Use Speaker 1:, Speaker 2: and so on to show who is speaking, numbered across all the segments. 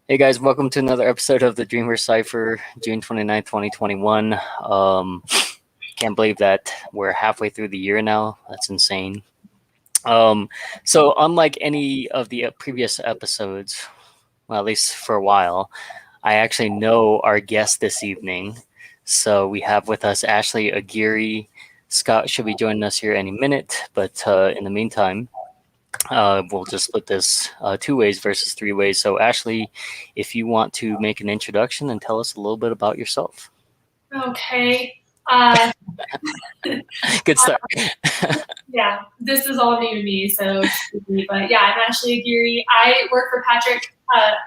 Speaker 1: Hey guys, welcome to another episode of the Dreamer Cypher, June 29th, 2021. Can't believe that we're halfway through the year now. That's insane. So unlike any of the previous episodes, well, at least for a while, I actually know our guest this evening. So we have with us Ashley Aguirre. Scott should be joining us here any minute, but in the meantime, we'll just split this two ways versus three ways. So, Ashley, if you want to make an introduction and tell us a little bit about yourself.
Speaker 2: Okay. Uh,
Speaker 1: Good start.
Speaker 2: yeah, this is all new to me, so excuse me. But yeah, I'm Ashley Aguirre. I work for Patrick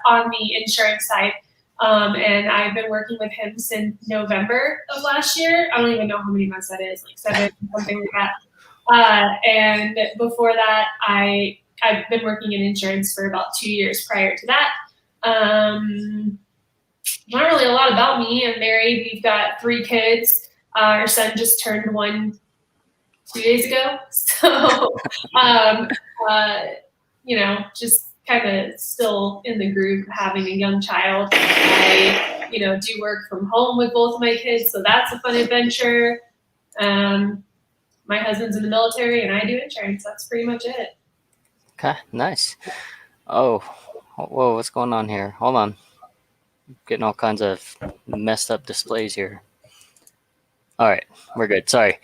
Speaker 2: on the insurance side, and I've been working with him since November of last year. I don't even know how many months that is, like 7, something like that. And before that, I've been working in insurance for about 2 years prior to that. Not really a lot about me. I'm married. We've got 3 kids. Our son just turned 1 2 days ago. So, um, uh, just kind of still in the groove of having a young child. I, do work from home with both of my kids, so that's a fun adventure. My husband's in the military, and I do insurance. That's pretty much it.
Speaker 1: Okay, nice. Oh, whoa, what's going on here? Hold on. Getting all kinds of messed up displays here. All right, we're good. Sorry.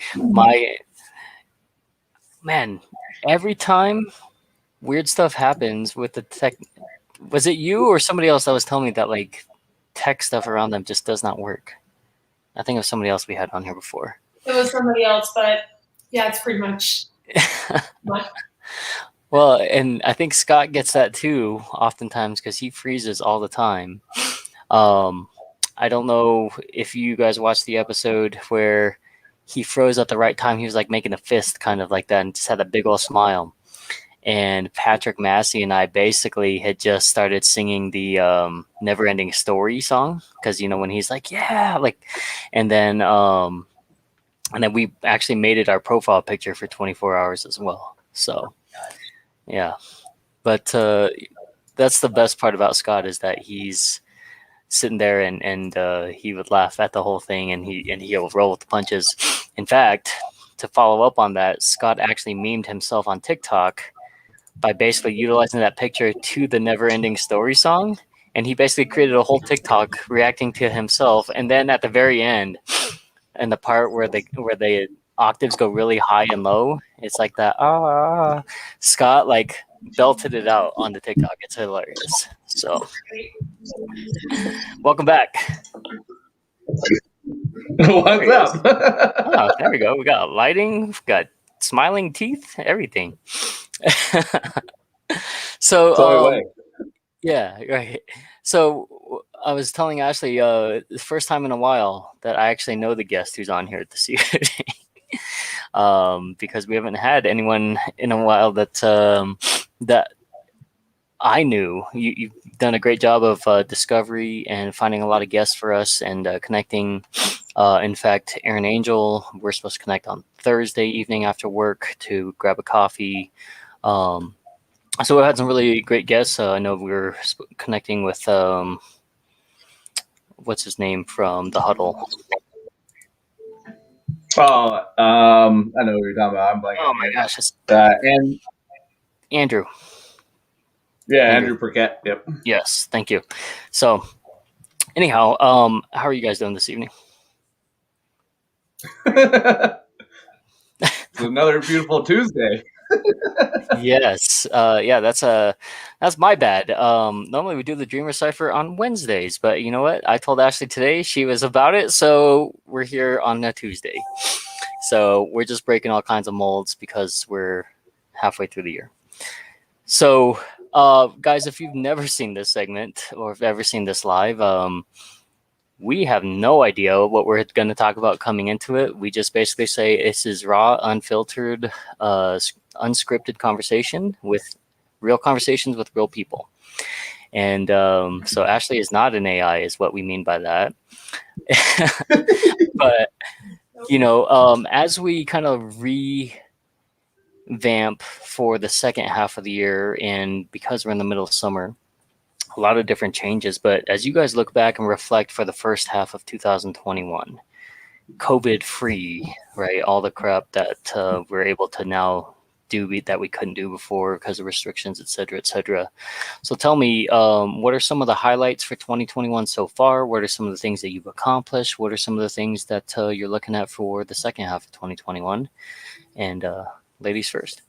Speaker 1: Man, every time weird stuff happens with the tech. Was it you or somebody else that was telling me that like tech stuff around them just does not work? I think it was somebody else we had on here before.
Speaker 2: It was somebody else, but yeah, it's pretty much.
Speaker 1: Well, and I think Scott gets that too, oftentimes, because he freezes all the time. I don't know if you guys watched the episode where he froze at the right time. He was like making a fist, kind of like that, and just had a big old smile. And Patrick Massey and I basically had just started singing the "Never Ending Story" song because when he's like, "Yeah," like, and then we actually made it our profile picture for 24 hours as well. So. Yeah, but that's the best part about Scott is that he's sitting there and he would laugh at the whole thing and he'll roll with the punches. In fact, to follow up on that, Scott actually memed himself on TikTok by basically utilizing that picture to the Never Ending Story song, and he basically created a whole TikTok reacting to himself. And then at the very end, and the part where the octaves go really high and low, it's like that. Scott like belted it out on the TikTok. It's hilarious. So, welcome back.
Speaker 3: What's up?
Speaker 1: There we go. We got lighting. We've got smiling teeth. Everything. So, yeah, right. So I was telling Ashley the first time in a while that I actually know the guest who's on here this evening. Because we haven't had anyone in a while that I knew. You've done a great job of discovery and finding a lot of guests for us and connecting. In fact, Aaron Angel, we're supposed to connect on Thursday evening after work to grab a coffee. So we had some really great guests. I know we were connecting with what's his name from the Huddle.
Speaker 3: Oh, I know what you're talking about. I'm blanking.
Speaker 1: Oh my gosh,
Speaker 3: and
Speaker 1: Andrew.
Speaker 3: Yeah, Andrew Burkett. Yep.
Speaker 1: Yes, thank you. So, anyhow, how are you guys doing this evening?
Speaker 3: It's another beautiful Tuesday.
Speaker 1: Yes, yeah, that's my bad. Normally we do the Dreamer Cypher on Wednesdays, but you know what? I told Ashley today she was about it, so we're here on a Tuesday. So we're just breaking all kinds of molds because we're halfway through the year. So, guys, if you've never seen this segment or if ever seen this live, we have no idea what we're going to talk about coming into it. We just basically say this is raw, unfiltered, unscripted conversation with real conversations with real people. And so Ashley is not an AI is what we mean by that. But, as we kind of revamp for the second half of the year, and because we're in the middle of summer, a lot of different changes. But as you guys look back and reflect for the first half of 2021, COVID free, right? All the crap that we're able to now do that we couldn't do before because of restrictions, et cetera, et cetera. So tell me, what are some of the highlights for 2021 so far? What are some of the things that you've accomplished? What are some of the things that you're looking at for the second half of 2021? And ladies first.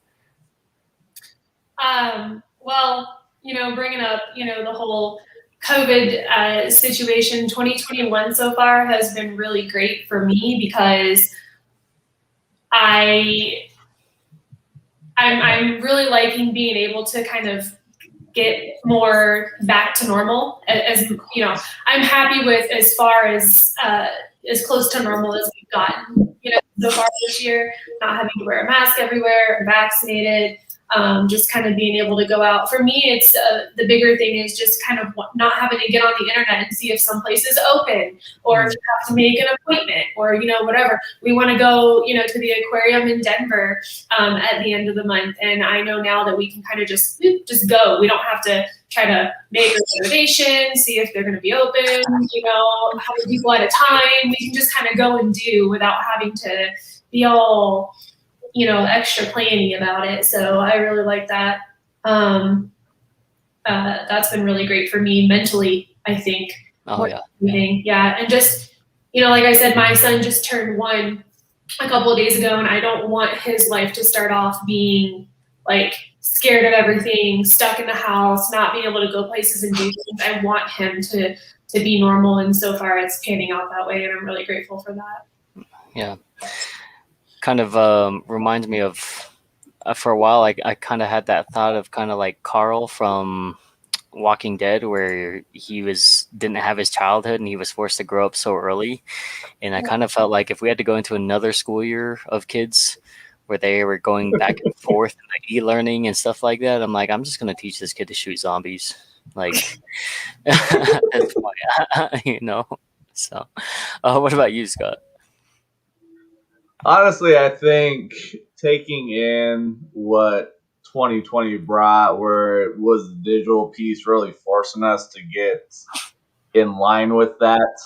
Speaker 2: Well, bringing up, the whole COVID situation, 2021 so far has been really great for me because I'm really liking being able to kind of get more back to normal. As I'm happy with as far as close to normal as we've gotten, so far this year. Not having to wear a mask everywhere, vaccinated, just kind of being able to go out. For me, it's the bigger thing is just kind of not having to get on the internet and see if some place is open, or if you have to make an appointment, or whatever. We want to go, to the aquarium in Denver at the end of the month, and I know now that we can kind of just go. We don't have to try to make a reservation, see if they're going to be open, how many people at a time. We can just kind of go and do without having to be all extra planning about it. So I really like that. That's been really great for me mentally, I think.
Speaker 1: Oh yeah.
Speaker 2: Yeah. And just, like I said, my son just turned 1 a couple of days ago, and I don't want his life to start off being like scared of everything, stuck in the house, not being able to go places and do things. I want him to be normal. And so far it's panning out that way. And I'm really grateful for that.
Speaker 1: Yeah. Kind of reminds me of for a while I kind of had that thought of kind of like Carl from Walking Dead, where he didn't have his childhood and he was forced to grow up so early. And I kind of felt like if we had to go into another school year of kids where they were going back and forth and like e-learning and stuff like that, I'm like, I'm just going to teach this kid to shoot zombies. Like, that's why, So what about you, Scott?
Speaker 3: Honestly, I think taking in what 2020 brought, where it was the digital piece really forcing us to get in line with that,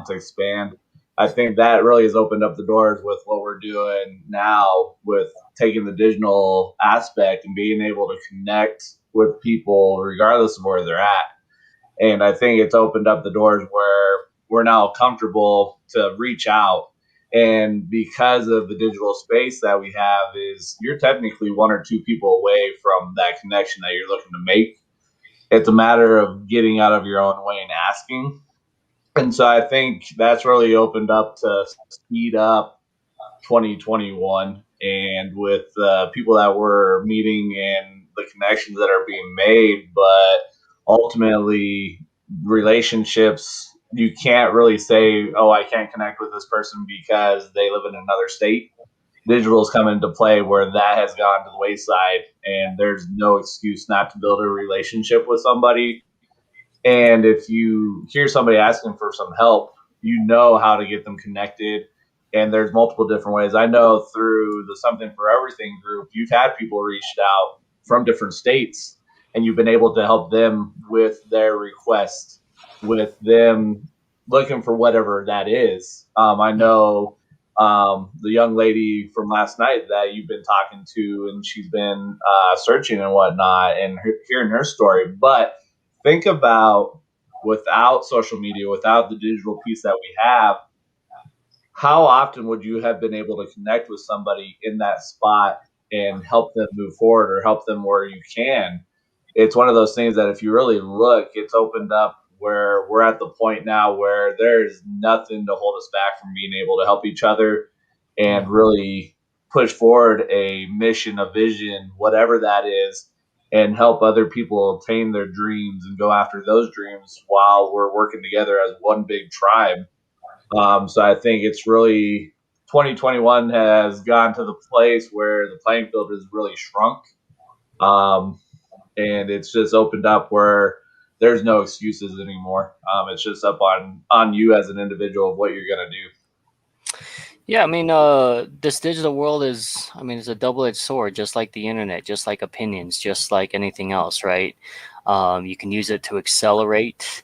Speaker 3: to expand. I think that really has opened up the doors with what we're doing now with taking the digital aspect and being able to connect with people regardless of where they're at. And I think it's opened up the doors where we're now comfortable to reach out. And because of the digital space that we have, is you're technically 1 or 2 people away from that connection that you're looking to make. It's a matter of getting out of your own way and asking. And so I think that's really opened up to speed up 2021, and with people that we're meeting and the connections that are being made. But ultimately, relationships, you can't really say, oh, I can't connect with this person because they live in another state. Digital's come into play where that has gone to the wayside, and there's no excuse not to build a relationship with somebody. And if you hear somebody asking for some help, you know how to get them connected. And there's multiple different ways. I know through the Something for Everything group, you've had people reached out from different states, and you've been able to help them with their request, with them looking for whatever that is. I know the young lady from last night that you've been talking to, and she's been searching and whatnot, and hearing her story. But think about, without social media, without the digital piece that we have, how often would you have been able to connect with somebody in that spot and help them move forward, or help them where you can? It's one of those things that if you really look, it's opened up where we're at the point now where there's nothing to hold us back from being able to help each other and really push forward a mission, a vision, whatever that is, and help other people attain their dreams and go after those dreams while we're working together as one big tribe. So I think it's really, 2021 has gone to the place where the playing field has really shrunk. And it's just opened up where there's no excuses anymore. It's just up on you as an individual of what you're going to do.
Speaker 1: Yeah, I mean, this digital world it's a double-edged sword, just like the internet, just like opinions, just like anything else, right? You can use it to accelerate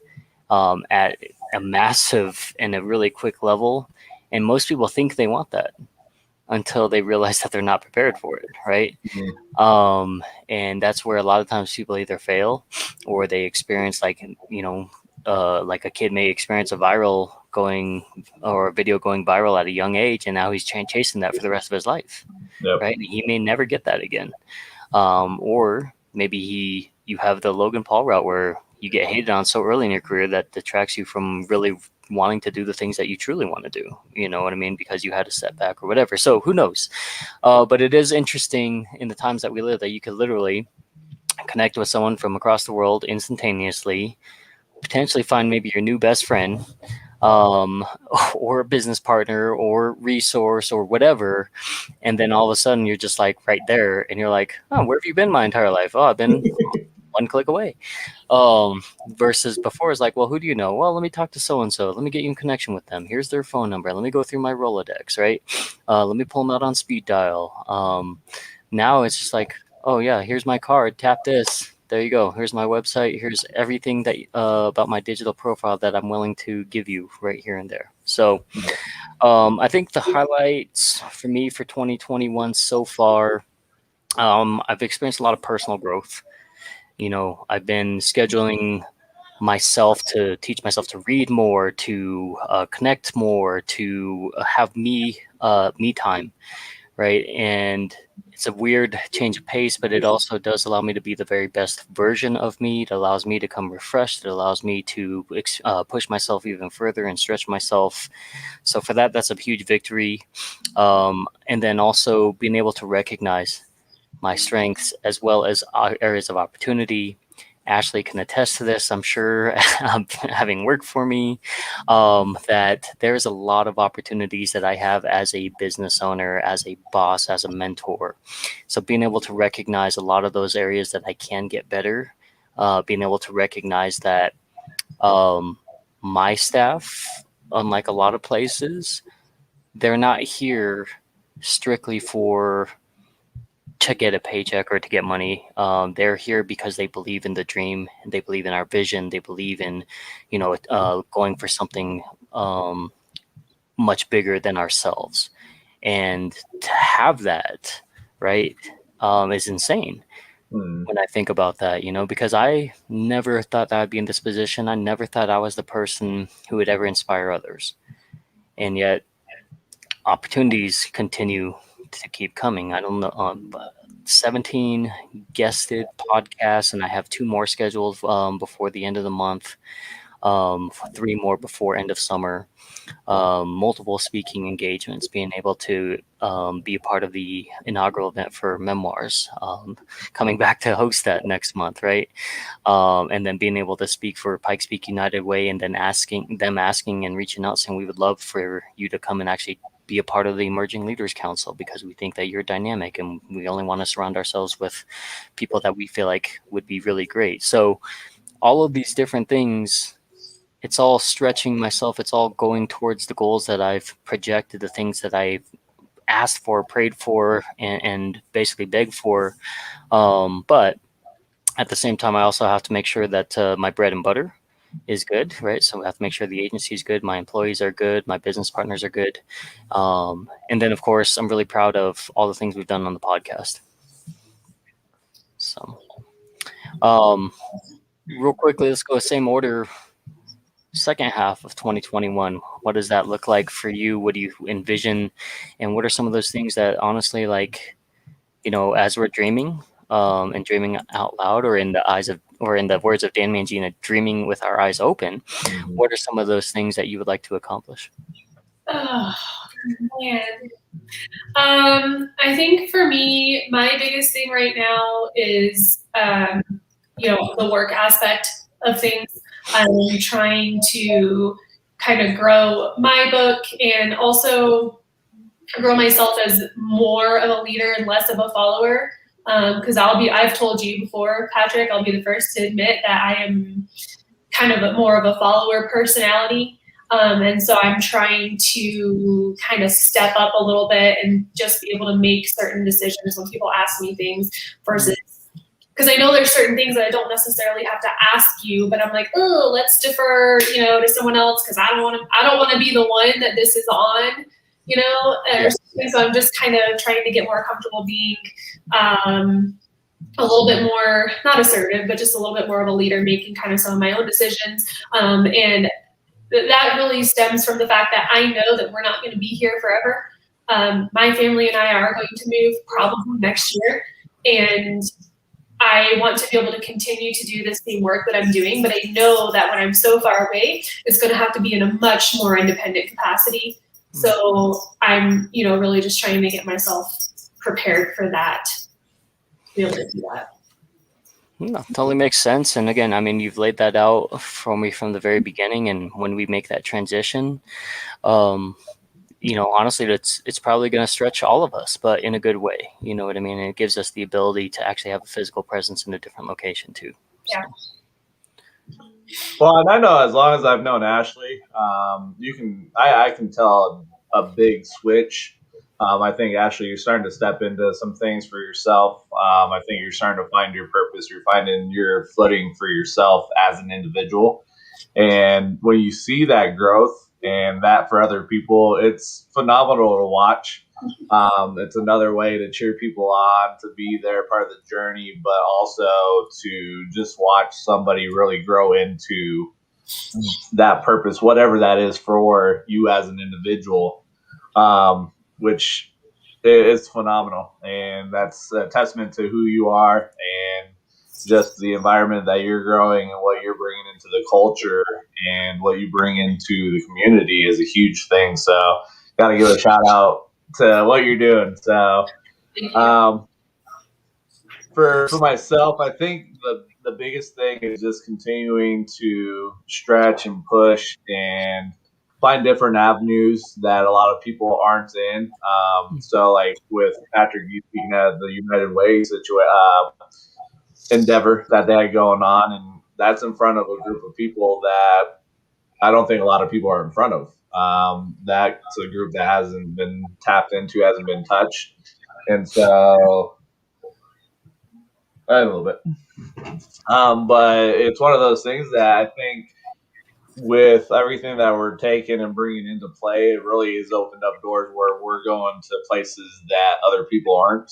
Speaker 1: at a massive and a really quick level. And most people think they want that until they realize that they're not prepared for it, right? And that's where a lot of times people either fail or they experience like a kid may experience a video going viral at a young age, and now he's chasing that for the rest of his life.
Speaker 3: Yep.
Speaker 1: Right? And he may never get that again. Or maybe you have the Logan Paul route where you get hated on so early in your career that detracts you from really wanting to do the things that you truly want to do. You know what I mean? Because you had a setback or whatever. So who knows? But it is interesting in the times that we live that you could literally connect with someone from across the world instantaneously, potentially find maybe your new best friend, or a business partner or resource or whatever, and then all of a sudden you're just like right there and you're like, oh, where have you been my entire life? Oh, I've been one click away. Versus before it's like, well, who do you know? Well, let me talk to so and so, let me get you in connection with them, here's their phone number, let me go through my Rolodex, right? Let me pull them out on speed dial. Now it's just like, oh yeah, here's my card, tap this, there you go. Here's my website. Here's everything that about my digital profile that I'm willing to give you right here and there. So I think the highlights for me for 2021 so far, I've experienced a lot of personal growth. You know, I've been scheduling myself to teach myself to read more, to connect more, to have me time, right? And it's a weird change of pace, but it also does allow me to be the very best version of me. It allows me to come refreshed. It allows me to push myself even further and stretch myself. So for that, that's a huge victory. And then also being able to recognize my strengths as well as areas of opportunity. Ashley can attest to this, I'm sure, having worked for me, that there's a lot of opportunities that I have as a business owner, as a boss, as a mentor. So being able to recognize a lot of those areas that I can get better, being able to recognize that my staff, unlike a lot of places, they're not here strictly to get a paycheck or to get money. They're here because they believe in the dream, and they believe in our vision. They believe in, going for something much bigger than ourselves. And to have that, right, is insane. When I think about that, because I never thought that I'd be in this position. I never thought I was the person who would ever inspire others. And yet opportunities continue to keep coming. I don't know, 17 guested podcasts, and I have 2 more scheduled before the end of the month, 3 more before end of summer, multiple speaking engagements, being able to be a part of the inaugural event for memoirs, coming back to host that next month, right? And then being able to speak for Pike Speak United Way, and then asking and reaching out saying, we would love for you to come and actually be a part of the Emerging Leaders Council, because we think that you're dynamic and we only want to surround ourselves with people that we feel like would be really great. So all of these different things, it's all stretching myself. It's all going towards the goals that I've projected, the things that I've asked for, prayed for, and basically begged for. But at the same time, I also have to make sure that my bread and butter is good, right? So I have to make sure the agency is good, my employees are good, my business partners are good. And then, of course, I'm really proud of all the things we've done on the podcast. So real quickly, let's go same order. Second half of 2021, what does that look like for you? What do you envision? And what are some of those things that honestly, like, as we're dreaming, and dreaming out loud, or in the words of Dan Mangina, dreaming with our eyes open, what are some of those things that you would like to accomplish?
Speaker 2: Oh, man. I think for me, my biggest thing right now is, the work aspect of things. I'm trying to kind of grow my book and also grow myself as more of a leader and less of a follower. Because I've told you before, Patrick, I'll be the first to admit that I am kind of more of a follower personality. And so I'm trying to kind of step up a little bit and just be able to make certain decisions when people ask me things versus because I know there's certain things that I don't necessarily have to ask you, but I'm like, oh, let's defer, to someone else because I don't want to be the one that this is on, or something. So I'm just kind of trying to get more comfortable being a little bit more, not assertive, but just a little bit more of a leader, making kind of some of my own decisions. And that really stems from the fact that I know that we're not going to be here forever. My family and I are going to move probably next year. And I want to be able to continue to do the same work that I'm doing, but I know that when I'm so far away, it's going to have to be in a much more independent capacity. So I'm, really just trying to get myself prepared for that, to be able to do that.
Speaker 1: No, totally makes sense. And again, I mean, you've laid that out for me from the very beginning. And when we make that transition, honestly, it's probably going to stretch all of us, but in a good way. You know what I mean? And it gives us the ability to actually have a physical presence in a different location too.
Speaker 2: Yeah.
Speaker 3: Well, and I know as long as I've known Ashley, I can tell a big switch. I think, Ashley, you're starting to step into some things for yourself. I think you're starting to find your purpose. You're finding your footing for yourself as an individual. And when you see that growth and that for other people, it's phenomenal to watch. It's another way to cheer people on, to be there, part of the journey, but also to just watch somebody really grow into that purpose, whatever that is for you as an individual, which is phenomenal. And that's a testament to who you are and just the environment that you're growing and what you're bringing into the culture and what you bring into the community is a huge thing. So got to give a shout out to what you're doing. So for myself, I think the biggest thing is just continuing to stretch and push and find different avenues that a lot of people aren't in. So like with Patrick, you speaking at the United Way endeavor that they had going on, and that's in front of a group of people that I don't think a lot of people are in front of. That's a group that hasn't been tapped into, hasn't been touched, and so a little bit. But it's one of those things that I think with everything that we're taking and bringing into play, it really has opened up doors where we're going to places that other people aren't.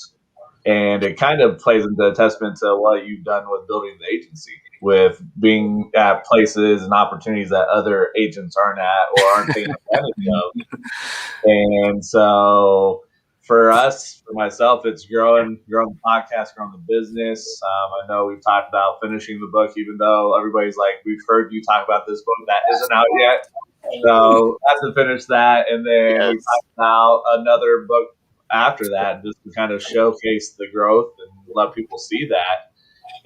Speaker 3: And it kind of plays into a testament to what you've done with building the agency, with being at places and opportunities that other agents aren't at or aren't taking advantage of. And so for us, for myself, it's growing the podcast, growing the business. I know we've talked about finishing the book, even though everybody's like, we've heard you talk about this book that isn't out yet. So I have to finish that. And then we talked about another book after that, just to kind of showcase the growth and let people see that.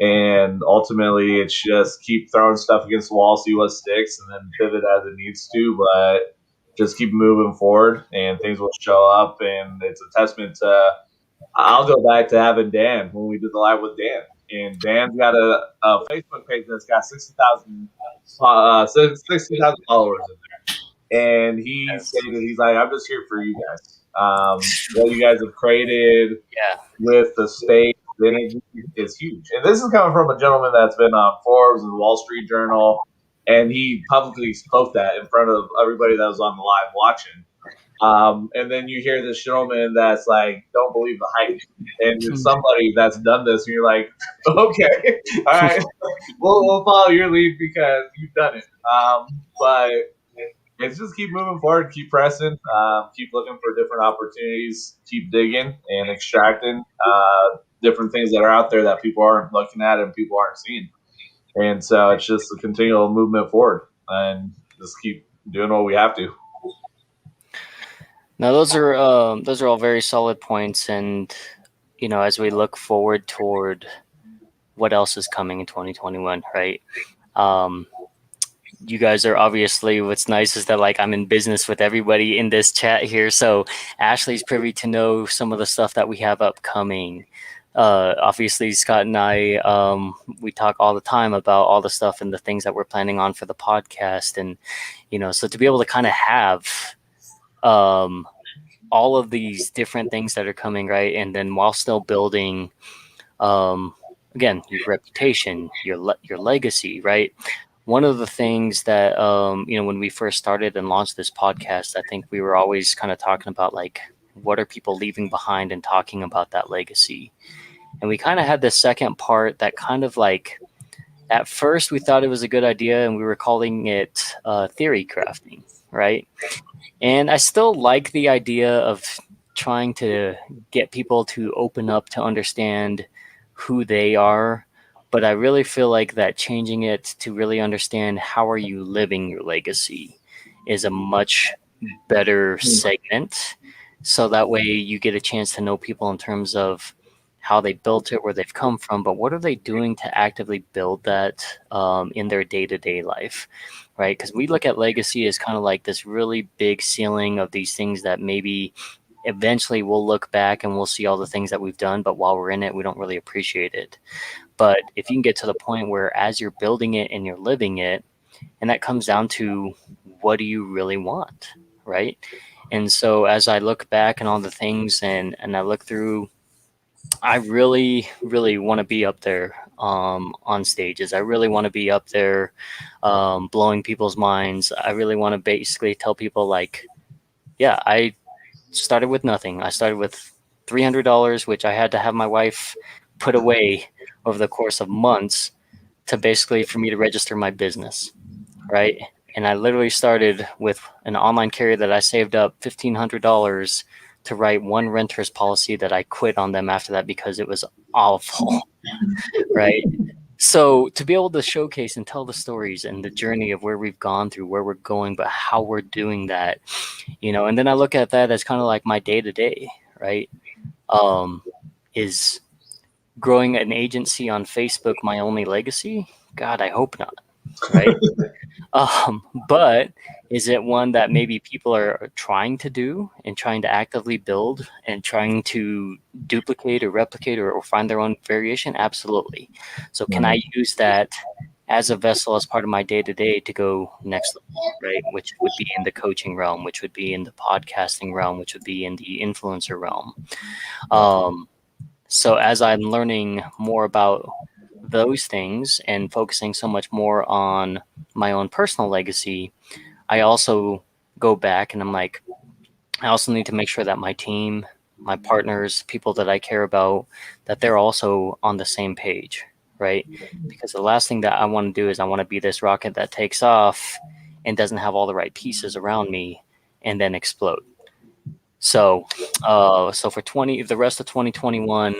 Speaker 3: And ultimately, it's just keep throwing stuff against the wall, see what sticks, and then pivot as it needs to. But just keep moving forward, and things will show up. And it's a testament to. I'll go back to having Dan when we did the live with Dan, and Dan's got a Facebook page that's got 60,000 followers in there. And he stated, he's like, I'm just here for you guys. What you guys have created with the state energy is huge. And this is coming from a gentleman that's been on Forbes and the Wall Street Journal, and he publicly spoke that in front of everybody that was on the live watching. And then you hear this gentleman that's like, don't believe the hype. And it's somebody that's done this, and you're like, okay, all right, we'll follow your lead because you've done it. But it's just keep moving forward, keep pressing, keep looking for different opportunities, keep digging and extracting different things that are out there that people aren't looking at and people aren't seeing. And so it's just a continual movement forward and just keep doing what we have to.
Speaker 1: Now, those are all very solid points. And, as we look forward toward what else is coming in 2021, right? You guys are obviously, what's nice is that I'm in business with everybody in this chat here. So Ashley's privy to know some of the stuff that we have upcoming. Obviously Scott and I, we talk all the time about all the stuff and the things that we're planning on for the podcast. And, so to be able to kind of have, all of these different things that are coming, right? And then while still building, again, your reputation, your legacy, right? One of the things that when we first started and launched this podcast, I think we were always kind of talking about like what are people leaving behind and talking about that legacy. And we kind of had this second part that kind of like at first we thought it was a good idea and we were calling it theory crafting, right? And I still like the idea of trying to get people to open up to understand who they are. But I really feel like that changing it to really understand how are you living your legacy is a much better segment. So that way you get a chance to know people in terms of how they built it, where they've come from, but what are they doing to actively build that in their day-to-day life, right? Because we look at legacy as kind of like this really big ceiling of these things that maybe eventually we'll look back and we'll see all the things that we've done, but while we're in it, we don't really appreciate it. But if you can get to the point where as you're building it and you're living it, and that comes down to what do you really want, right? And so as I look back and all the things and I look through, I really, really want to be up there on stages. I really want to be up there blowing people's minds. I really want to basically tell people like, yeah, I started with nothing. I started with $300, which I had to have my wife put away over the course of months to basically for me to register my business, right? And I literally started with an online carrier that I saved up $1,500 to write one renter's policy that I quit on them after that because it was awful, right? So to be able to showcase and tell the stories and the journey of where we've gone through, where we're going, but how we're doing that, and then I look at that as kind of like my day to day, right? Is growing an agency on Facebook my only legacy? God, I hope not, right? But is it one that maybe people are trying to do and trying to actively build and trying to duplicate or replicate or find their own variation? Absolutely. So can I use that as a vessel as part of my day-to-day to go next level, right? Which would be in the coaching realm, which would be in the podcasting realm, which would be in the influencer realm. So as I'm learning more about those things and focusing so much more on my own personal legacy, I also go back and I'm like, I also need to make sure that my team, my partners, people that I care about, that they're also on the same page, right? Because the last thing that I want to do is I want to be this rocket that takes off and doesn't have all the right pieces around me and then explode. So, so for the rest of 2021,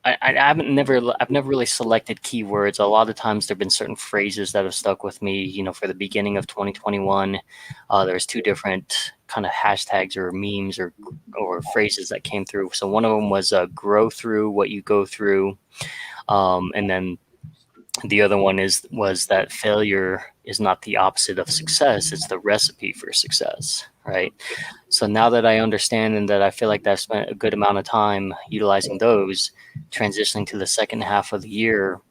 Speaker 1: I've never really selected keywords. A lot of times there've been certain phrases that have stuck with me. For the beginning of 2021, there's two different kind of hashtags or memes or phrases that came through. So one of them was grow through what you go through, and then the other one was that failure is not the opposite of success; it's the recipe for success, right? So now that I understand and that I feel like I've spent a good amount of time utilizing those, transitioning to the second half of the year,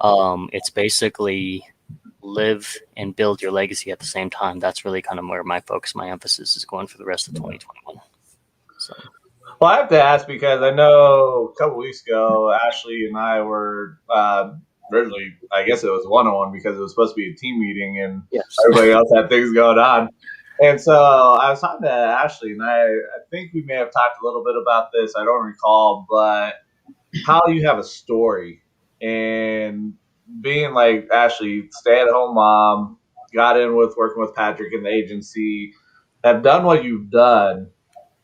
Speaker 1: it's basically live and build your legacy at the same time. That's really kind of where my focus, my emphasis is going for the rest of 2021. So.
Speaker 3: Well, I have to ask because I know a couple weeks ago, Ashley and I were originally, I guess it was one-on-one because it was supposed to be a team meeting and
Speaker 1: yes.
Speaker 3: Everybody else had things going on. And so I was talking to Ashley, and I think we may have talked a little bit about this. I don't recall, but how you have a story and being like Ashley, stay-at-home mom, got in with working with Patrick in the agency, have done what you've done.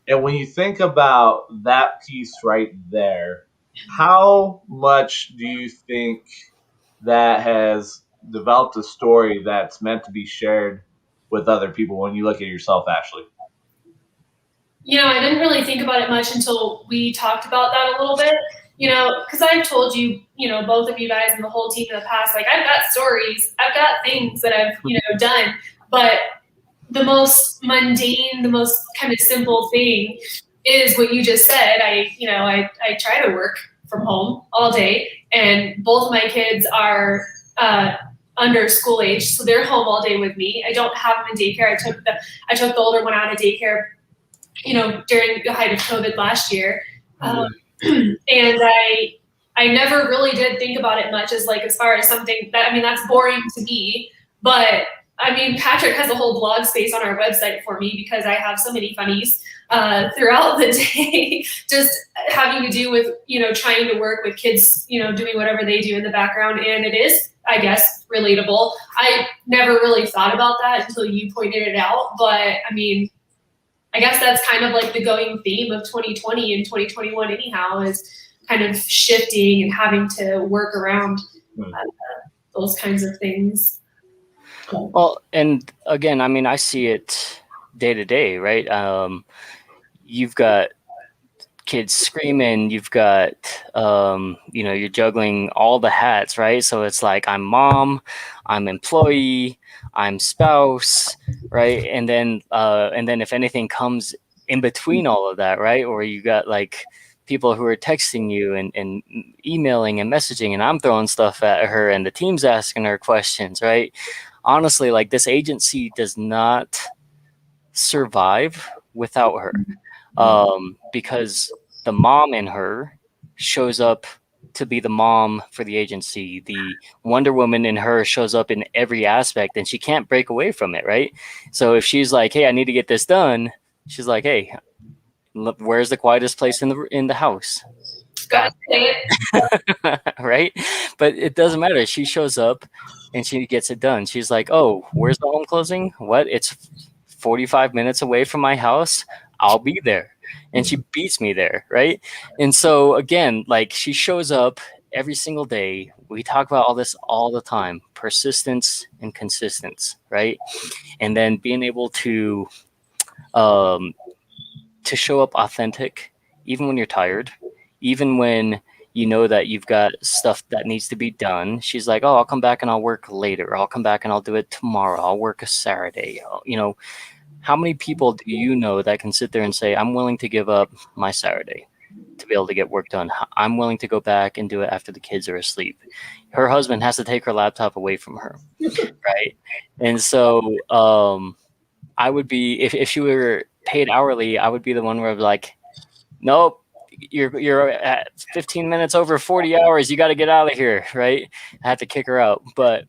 Speaker 3: And when you think about that piece right there, how much do you think that has developed a story that's meant to be shared with other people when you look at yourself, Ashley?
Speaker 2: I didn't really think about it much until we talked about that a little bit, because I've told you, both of you guys and the whole team in the past, like I've got stories, I've got things that I've, done, but the most mundane, the most kind of simple thing is what you just said. I try to work from home all day, and both of my kids are under school age, so they're home all day with me. I don't have them in daycare. I took the older one out of daycare, during the height of COVID last year. And I never really did think about it much as far as something that, I mean, that's boring to me, but I mean, Patrick has a whole blog space on our website for me because I have so many funnies throughout the day, just having to do with, trying to work with kids, doing whatever they do in the background. And it is, I guess, relatable. I never really thought about that until you pointed it out. But I mean, I guess that's kind of like the going theme of 2020 and 2021 anyhow, is kind of shifting and having to work around those kinds of things.
Speaker 1: Well, and again, I mean, I see it day to day, right? You've got kids screaming, you've got, you're juggling all the hats, right? So it's like, I'm mom, I'm employee, I'm spouse, right? And then if anything comes in between all of that, right? Or you got like people who are texting you and emailing and messaging, and I'm throwing stuff at her and the team's asking her questions, right? Honestly, like, this agency does not survive without her, because the mom in her shows up to be the mom for the agency. The Wonder Woman in her shows up in every aspect, and she can't break away from it, right? So if she's like, hey, I need to get this done, she's like, hey, look, where's the quietest place in the house?
Speaker 2: Got it.
Speaker 1: Right? But it doesn't matter. She shows up and she gets it done. She's like, oh, where's the home closing? What? It's 45 minutes away from my house. I'll be there. And she beats me there, right? And so again, like, she shows up every single day. We talk about all this all the time: persistence and consistency, right? And then being able to show up authentic, even when you're tired, even when you know that you've got stuff that needs to be done. She's like, oh, I'll come back and I'll work later. I'll come back and I'll do it tomorrow. I'll work a Saturday. How many people do you know that can sit there and say, I'm willing to give up my Saturday to be able to get work done? I'm willing to go back and do it after the kids are asleep. Her husband has to take her laptop away from her, right? And so I would be, if she were paid hourly, I would be the one where I'd be like, nope, you're at 15 minutes over 40 hours. You got to get out of here, right? I had to kick her out. But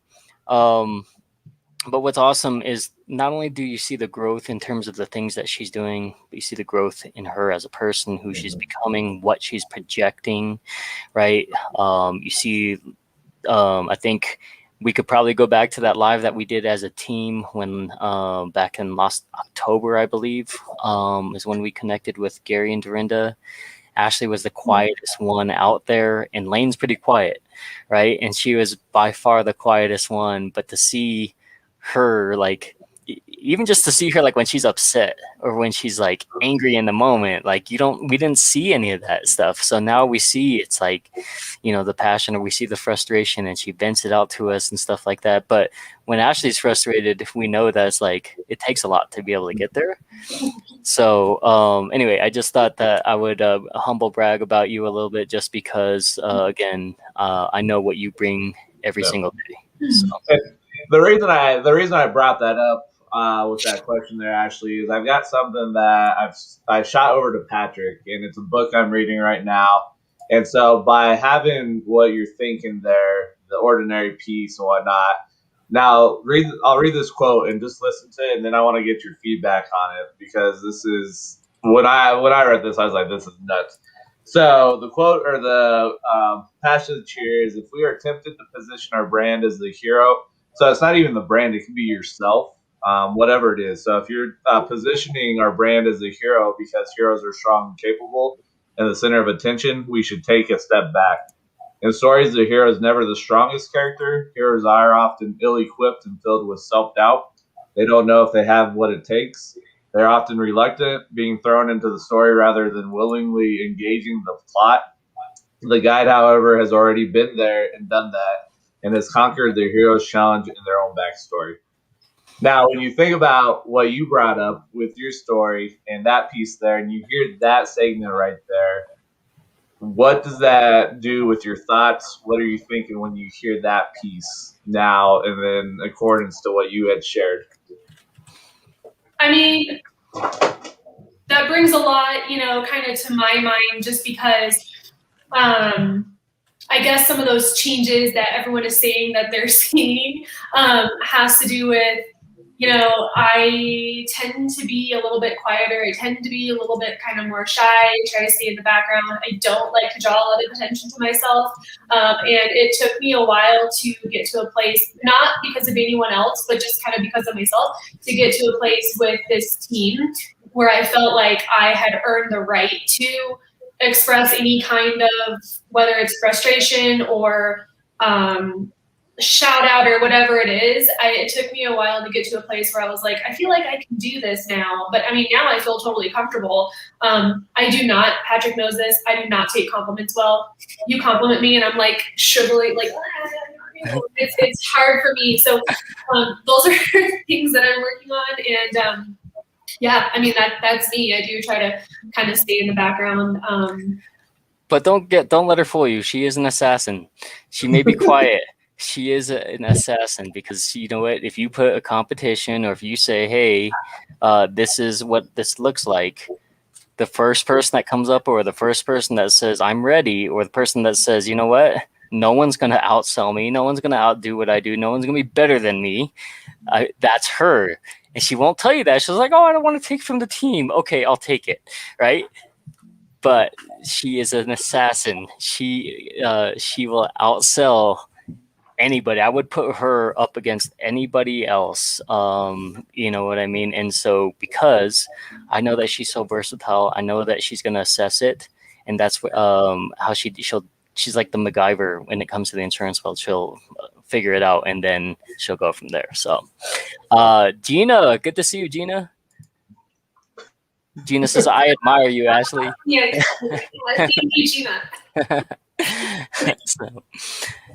Speaker 1: what's awesome is not only do you see the growth in terms of the things that she's doing, but you see the growth in her as a person, who she's becoming, what she's projecting, right? You see, I think we could probably go back to that live that we did as a team when back in last October, I believe, is when we connected with Gary and Dorinda. Ashley was the quietest one out there, and Lane's pretty quiet, right? And she was by far the quietest one. But to see her, like, even just to see her, like, when she's upset or when she's like angry in the moment, like, we didn't see any of that stuff. So now we see, it's like, the passion, or we see the frustration, and she vents it out to us and stuff like that. But when Ashley's frustrated, we know that it's like, it takes a lot to be able to get there. So anyway, I just thought that I would humble brag about you a little bit, just because again, I know what you bring every single day. So.
Speaker 3: The reason I brought that up with that question there, Ashley, is I've got something that I've shot over to Patrick, and it's a book I'm reading right now. And so by having what you're thinking there, the ordinary piece and whatnot, now I'll read this quote and just listen to it, and then I want to get your feedback on it, because this is when I read this, I was like, this is nuts. So the quote, or the passion of cheer, is: if we are tempted to position our brand as the hero. So it's not even the brand; it can be yourself, whatever it is. So if you're positioning our brand as a hero because heroes are strong and capable and the center of attention, we should take a step back. In stories, the hero is never the strongest character. Heroes are often ill-equipped and filled with self-doubt. They don't know if they have what it takes. They're often reluctant, being thrown into the story rather than willingly engaging the plot. The guide, however, has already been there and done that, and has conquered the hero's challenge in their own backstory. Now, when you think about what you brought up with your story and that piece there, and you hear that segment right there, what does that do with your thoughts? What are you thinking when you hear that piece now, and then in accordance to what you had shared?
Speaker 2: I mean, that brings a lot, kind of to my mind, just because I guess some of those changes that everyone is saying that they're seeing has to do with, you know, I tend to be a little bit quieter. I tend to be a little bit kind of more shy, try to stay in the background. I don't like to draw a lot of attention to myself. And it took me a while to get to a place, not because of anyone else, but just kind of because of myself, to get to a place with this team where I felt like I had earned the right to express any kind of, whether it's frustration or shout out or whatever it is. It took me a while to get to a place where I was like, I feel like I can do this now. But I mean, now I feel totally comfortable. I do not, Patrick knows this, I do not take compliments well. You compliment me and I'm like shriveling, like, it's hard for me. So those are things that I'm working on. And yeah, I mean, that's me. I do try to kind of stay in the background.
Speaker 1: But don't let her fool you. She is an assassin. She may be quiet. She is an assassin, because you know what? If you put a competition, or if you say, hey, this is what this looks like, the first person that comes up, or the first person that says, I'm ready, or the person that says, you know what? No one's going to outsell me. No one's going to outdo what I do. No one's going to be better than me. That's her. And she won't tell you that. She's like, oh, I don't want to take from the team. Okay, I'll take it. Right? But she is an assassin. She will outsell anybody. I would put her up against anybody else. You know what I mean? And so, because I know that she's so versatile, I know that she's going to assess it. And that's how she's like the MacGyver when it comes to the insurance world. She'll figure it out, and then she'll go from there. So, Gina, good to see you, Gina. Gina says, I admire you, Ashley.
Speaker 2: Yeah, thank you, Gina.
Speaker 1: So,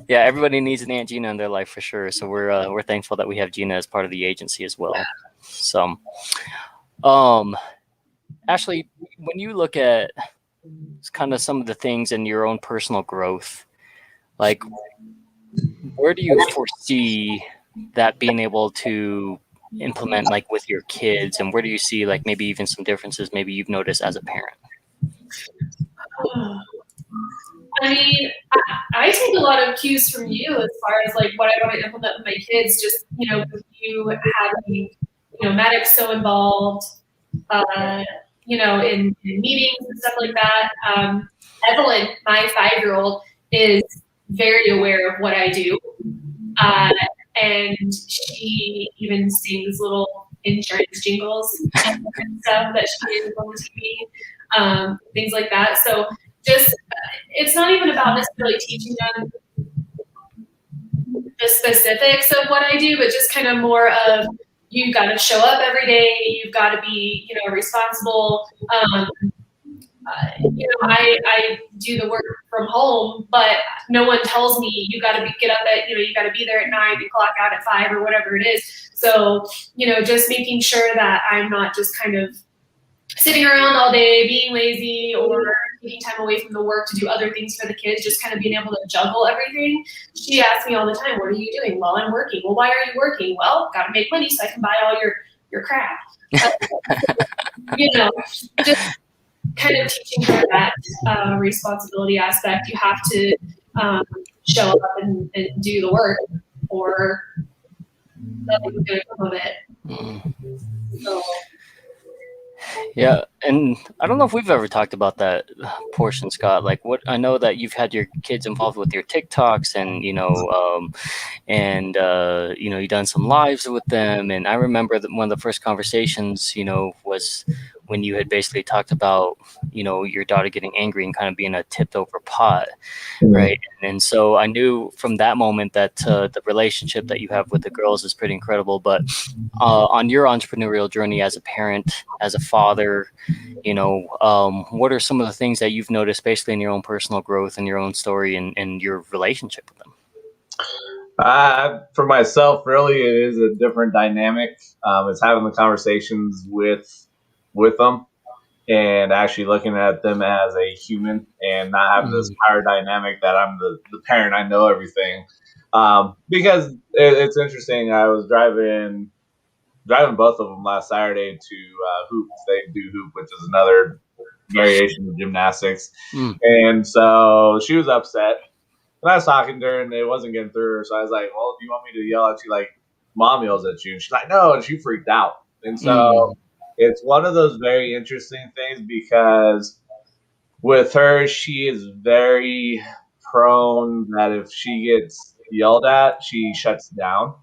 Speaker 1: yeah, everybody needs an Aunt Gina in their life for sure. So we're thankful that we have Gina as part of the agency as well. So, Ashley, when you look at kind of some of the things in your own personal growth, like, where do you foresee that being able to implement, like, with your kids, and where do you see, like, maybe even some differences maybe you've noticed as a parent?
Speaker 2: I mean, I take a lot of cues from you as far as like what I want to implement with my kids. Just, you know, with you having, you know, Maddox so involved, you know, in meetings and stuff like that. Evelyn, my 5-year-old, is very aware of what I do. And she even sings little insurance jingles and stuff that she hears on the TV, things like that. So just, it's not even about necessarily teaching them the specifics of what I do, but just kind of more of, you got to show up every day. You've got to be, you know, responsible. You know, I do the work from home, but no one tells me you got to get up at, you know, you got to be there at 9 and clock out at 5 or whatever it is. So, you know, just making sure that I'm not just kind of sitting around all day being lazy or taking time away from the work to do other things for the kids, just kind of being able to juggle everything. She asks me all the time, what are you doing? Well, I'm working. Well, why are you working? Well, got to make money so I can buy all your crap. You know, just kind of teaching her that responsibility aspect. You have to show up and do the work, or nothing's going to come of it. So.
Speaker 1: Yeah, and I don't know if we've ever talked about that portion, Scott. Like, what I know that you've had your kids involved with your TikToks, and you know, you know, you've done some lives with them. And I remember that one of the first conversations, you know, was when you had basically talked about, you know, your daughter getting angry and kind of being a tipped over pot, right? And so I knew from that moment that the relationship that you have with the girls is pretty incredible. But on your entrepreneurial journey as a parent, as a father, you know, what are some of the things that you've noticed basically in your own personal growth and your own story and your relationship with them?
Speaker 3: For myself, really, it is a different dynamic. It's having the conversations with them and actually looking at them as a human and not having this power dynamic that I'm the parent, I know everything. Because it's interesting. I was driving both of them last Saturday to Hoop. They do Hoop, which is another variation of gymnastics.
Speaker 1: Mm.
Speaker 3: And so she was upset. And I was talking to her, and it wasn't getting through her. So I was like, well, do you want me to yell at you like mom yells at you? And she's like, no. And she freaked out. And so it's one of those very interesting things because with her, she is very prone that if she gets yelled at, she shuts down.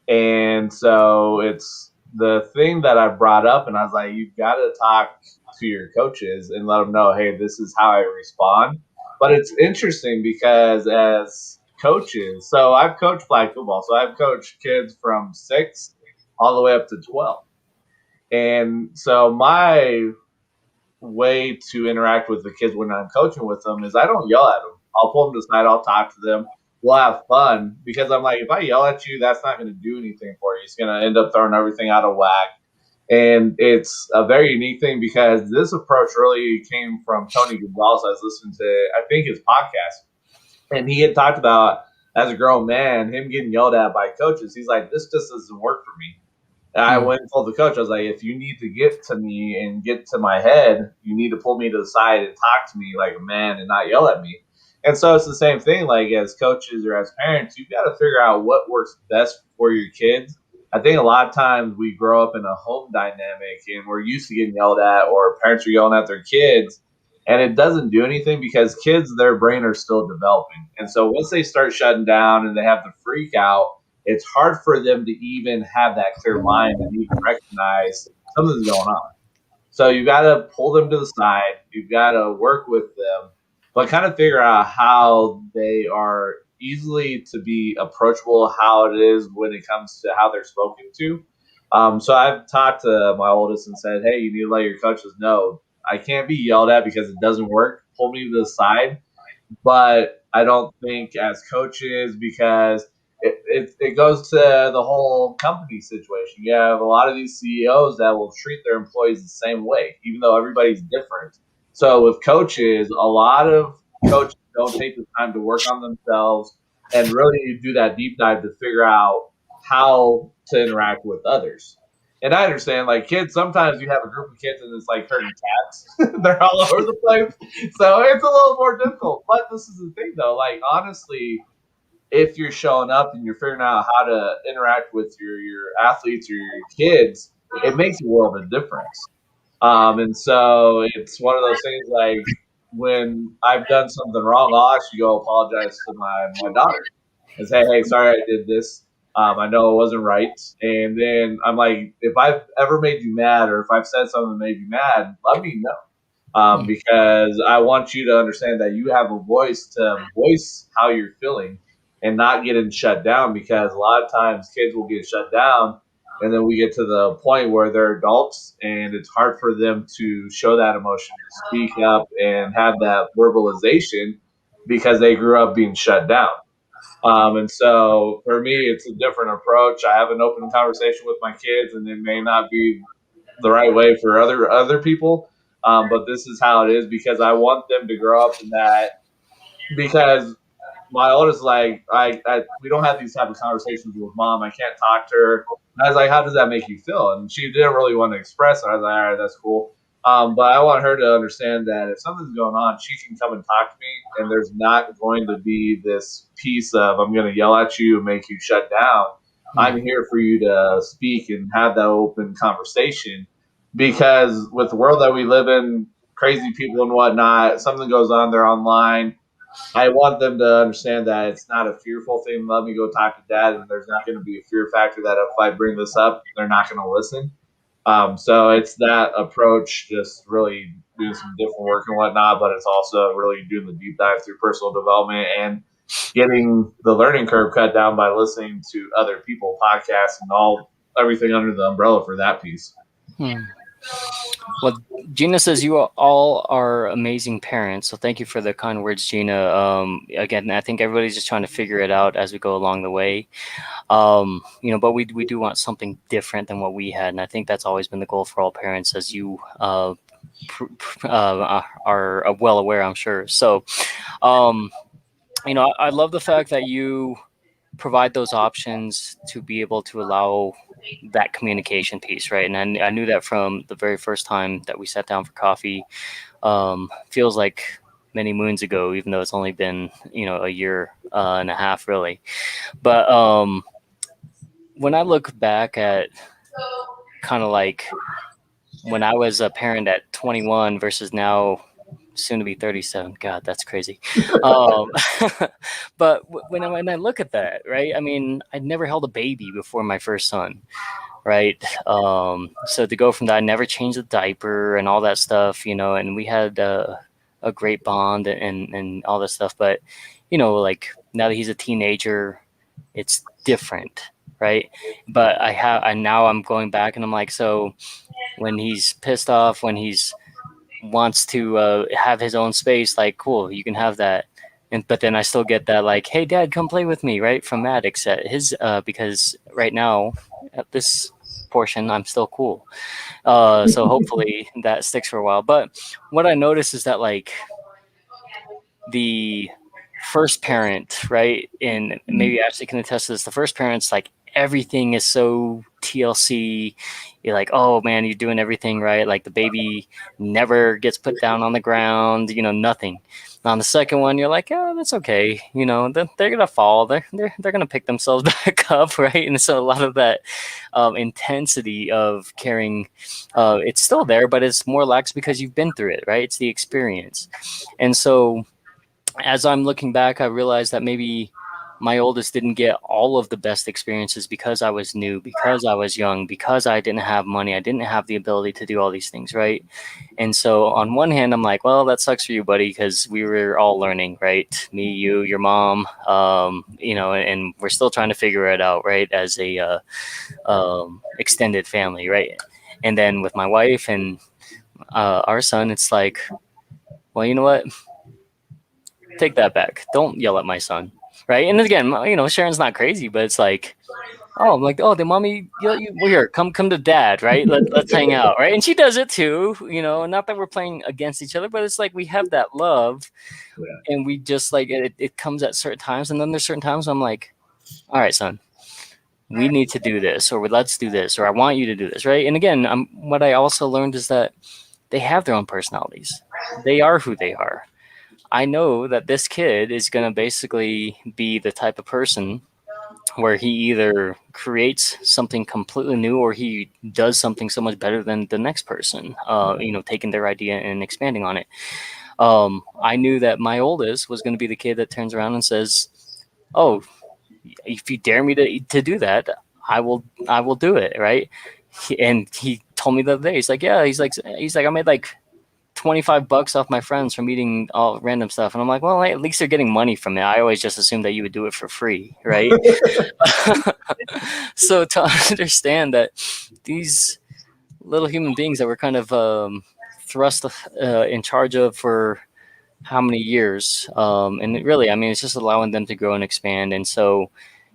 Speaker 3: And so it's the thing that I brought up, and I was like, you've got to talk to your coaches and let them know, hey, this is how I respond. But it's interesting because as coaches, so I've coached flag football, so I've coached kids from 6 all the way up to 12. And so my way to interact with the kids when I'm coaching with them is I don't yell at them. I'll pull them to the side. I'll talk to them. We'll have fun because I'm like, if I yell at you, that's not going to do anything for you. It's going to end up throwing everything out of whack. And it's a very unique thing because this approach really came from Tony Gonzalez. I was listening to, I think, his podcast. And he had talked about, as a grown man, him getting yelled at by coaches. He's like, this just doesn't work for me. And I went and told the coach, I was like, if you need to get to me and get to my head, you need to pull me to the side and talk to me like a man and not yell at me. And so it's the same thing, like as coaches or as parents, you've got to figure out what works best for your kids. I think a lot of times we grow up in a home dynamic and we're used to getting yelled at, or parents are yelling at their kids, and it doesn't do anything because kids, their brain are still developing. And so once they start shutting down and they have the freak out, it's hard for them to even have that clear mind and even recognize something's going on. So you got to pull them to the side. You've got to work with them, but kind of figure out how they are easily to be approachable, how it is when it comes to how they're spoken to. So I've talked to my oldest and said, hey, you need to let your coaches know I can't be yelled at because it doesn't work. Pull me to the side. But I don't think as coaches, because it goes to the whole company situation. You have a lot of these CEOs that will treat their employees the same way, even though everybody's different. So with coaches, a lot of coaches don't take the time to work on themselves and really do that deep dive to figure out how to interact with others. And I understand, like kids, sometimes you have a group of kids and it's like herding cats. They're all over the place. So it's a little more difficult. But this is the thing, though. Like, honestly, if you're showing up and you're figuring out how to interact with your athletes or your kids, it makes a world of difference. And so it's one of those things like when I've done something wrong, I'll actually go apologize to my daughter and say, hey, sorry I did this. I know it wasn't right. And then I'm like, if I've ever made you mad or if I've said something that made you mad, let me know. Because I want you to understand that you have a voice to voice how you're feeling and not getting shut down, because a lot of times kids will get shut down and then we get to the point where they're adults and it's hard for them to show that emotion, to speak up and have that verbalization because they grew up being shut down. And so for me, it's a different approach. I have an open conversation with my kids, and it may not be the right way for other people, but this is how it is because I want them to grow up in that. Because my oldest like we don't have these type of conversations with mom. I can't talk to her. And I was like, how does that make you feel? And she didn't really want to express it. I was like, all right, that's cool. But I want her to understand that if something's going on, she can come and talk to me, and there's not going to be this piece of I'm going to yell at you and make you shut down. I'm here for you to speak and have that open conversation, because with the world that we live in, crazy people and whatnot, something goes on, they're online. I want them to understand that it's not a fearful thing. Let me go talk to dad, and there's not going to be a fear factor that if I bring this up, they're not going to listen. So it's that approach, just really doing some different work and whatnot, but it's also really doing the deep dive through personal development and getting the learning curve cut down by listening to other people, podcasts, and everything under the umbrella for that piece.
Speaker 1: Well, Gina says you all are amazing parents, so thank you for the kind words, Gina. Again, I think everybody's just trying to figure it out as we go along the way. But we do want something different than what we had, and I think that's always been the goal for all parents, as you are well aware, I'm sure. So, I love the fact that you provide those options to be able to allow that communication piece, right? And I knew that from the very first time that we sat down for coffee. Feels like many moons ago, even though it's only been, a year and a half, really. But when I look back at kind of like when I was a parent at 21 versus now soon to be 37. God, that's crazy. Um, but when I look at that, right? I mean, I'd never held a baby before my first son, right? So to go from that, I never changed the diaper and all that stuff, and we had a great bond and all that stuff. But, like now that he's a teenager, it's different, right? But now I'm going back and I'm like, so when he's pissed off, when he's wants to have his own space, like, cool, you can have that. But then I still get that, like, hey, Dad, come play with me, right? From Maddox at his, because right now at this portion, I'm still cool. So hopefully that sticks for a while. But what I noticed is that, like, the first parent, right? And maybe Ashley can attest to this. The first parent's like, everything is so TLC. You're like, oh man, you're doing everything right. Like the baby never gets put down on the ground, nothing. On the second one, you're like, oh, that's okay. They're gonna fall. They're gonna pick themselves back up, right? And so a lot of that intensity of caring, it's still there, but it's more lax because you've been through it, right? It's the experience. And so as I'm looking back, I realized that maybe my oldest didn't get all of the best experiences because I was new, because I was young, because I didn't have money. I didn't have the ability to do all these things, right? And so on one hand, I'm like, well, that sucks for you, buddy, because we were all learning, right? Me, you, your mom, and we're still trying to figure it out, right? As a extended family, right? And then with my wife and our son, it's like, well, you know what? Take that back. Don't yell at my son, right? And again, Sharon's not crazy, but it's like, oh, I'm like, oh, the mommy, well, here, come to dad, right? Let's hang out, right? And she does it too, Not that we're playing against each other, but it's like we have that love, and we just like it comes at certain times, and then there's certain times I'm like, all right, son, we need to do this, or let's do this, or I want you to do this, right? And again, what I also learned is that they have their own personalities. They are who they are. I know that this kid is going to basically be the type of person where he either creates something completely new or he does something so much better than the next person, taking their idea and expanding on it. I knew that my oldest was going to be the kid that turns around and says, oh, if you dare me to do that, I will do it, right? And he told me the other day, he's like, I made like $25 off my friends from eating all random stuff. And I'm like, well, at least they're getting money from it. I always just assumed that you would do it for free, right? So to understand that these little human beings that we're kind of thrust in charge of for how many years, and really, I mean, it's just allowing them to grow and expand. And so,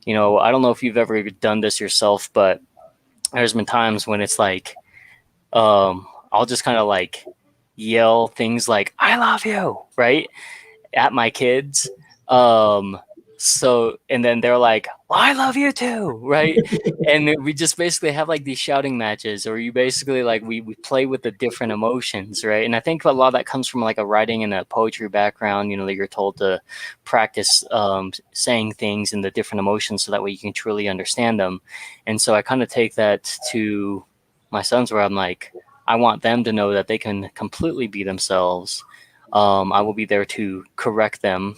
Speaker 1: I don't know if you've ever done this yourself, but there's been times when it's like, I'll just kind of like yell things like "I love you," right, at my kids. So and then they're like, well, "I love you too," right? And we just basically have like these shouting matches, or you basically like we play with the different emotions, right? And I think a lot of that comes from like a writing and a poetry background. That you're told to practice saying things in the different emotions so that way you can truly understand them. And so I kind of take that to my sons, where I'm like, I want them to know that they can completely be themselves. I will be there to correct them.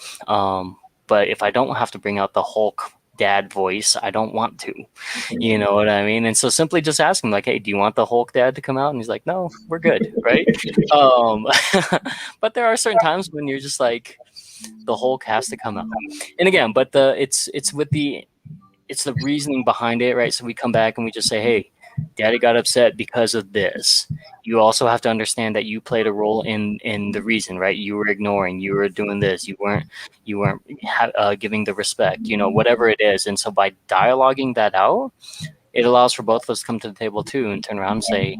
Speaker 1: But if I don't have to bring out the Hulk dad voice, I don't want to. You know what I mean? And so simply just ask him, like, hey, do you want the Hulk dad to come out? And he's like, no, we're good, right? But there are certain times when you're just like, the Hulk has to come out. And again, but it's the reasoning behind it, right? So we come back and we just say, hey, Daddy got upset because of this. You also have to understand that you played a role in the reason, right? You were ignoring, you were doing this, you weren't giving the respect, whatever it is. And so by dialoguing that out, it allows for both of us to come to the table too and turn around and say,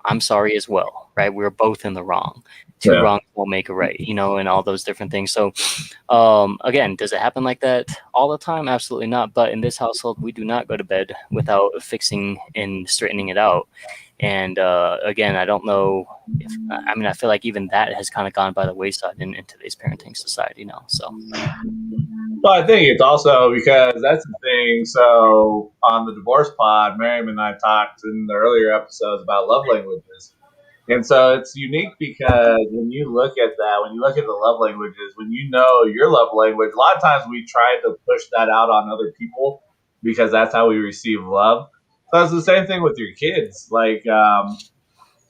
Speaker 1: I'm sorry as well, right? We're both in the wrong. Two
Speaker 3: Yeah.
Speaker 1: wrongs won't make a right, and all those different things. So, again, does it happen like that all the time? Absolutely not. But in this household, we do not go to bed without fixing and straightening it out. And again, I don't know if, I mean, I feel like even that has kind of gone by the wayside in today's parenting society now. So,
Speaker 3: But I think it's also because that's the thing. So on the divorce pod, Miriam and I talked in the earlier episodes about love languages. And so it's unique because when you look at that, when you look at the love languages, when you know your love language, a lot of times we try to push that out on other people because that's how we receive love. So it's the same thing with your kids. Like, I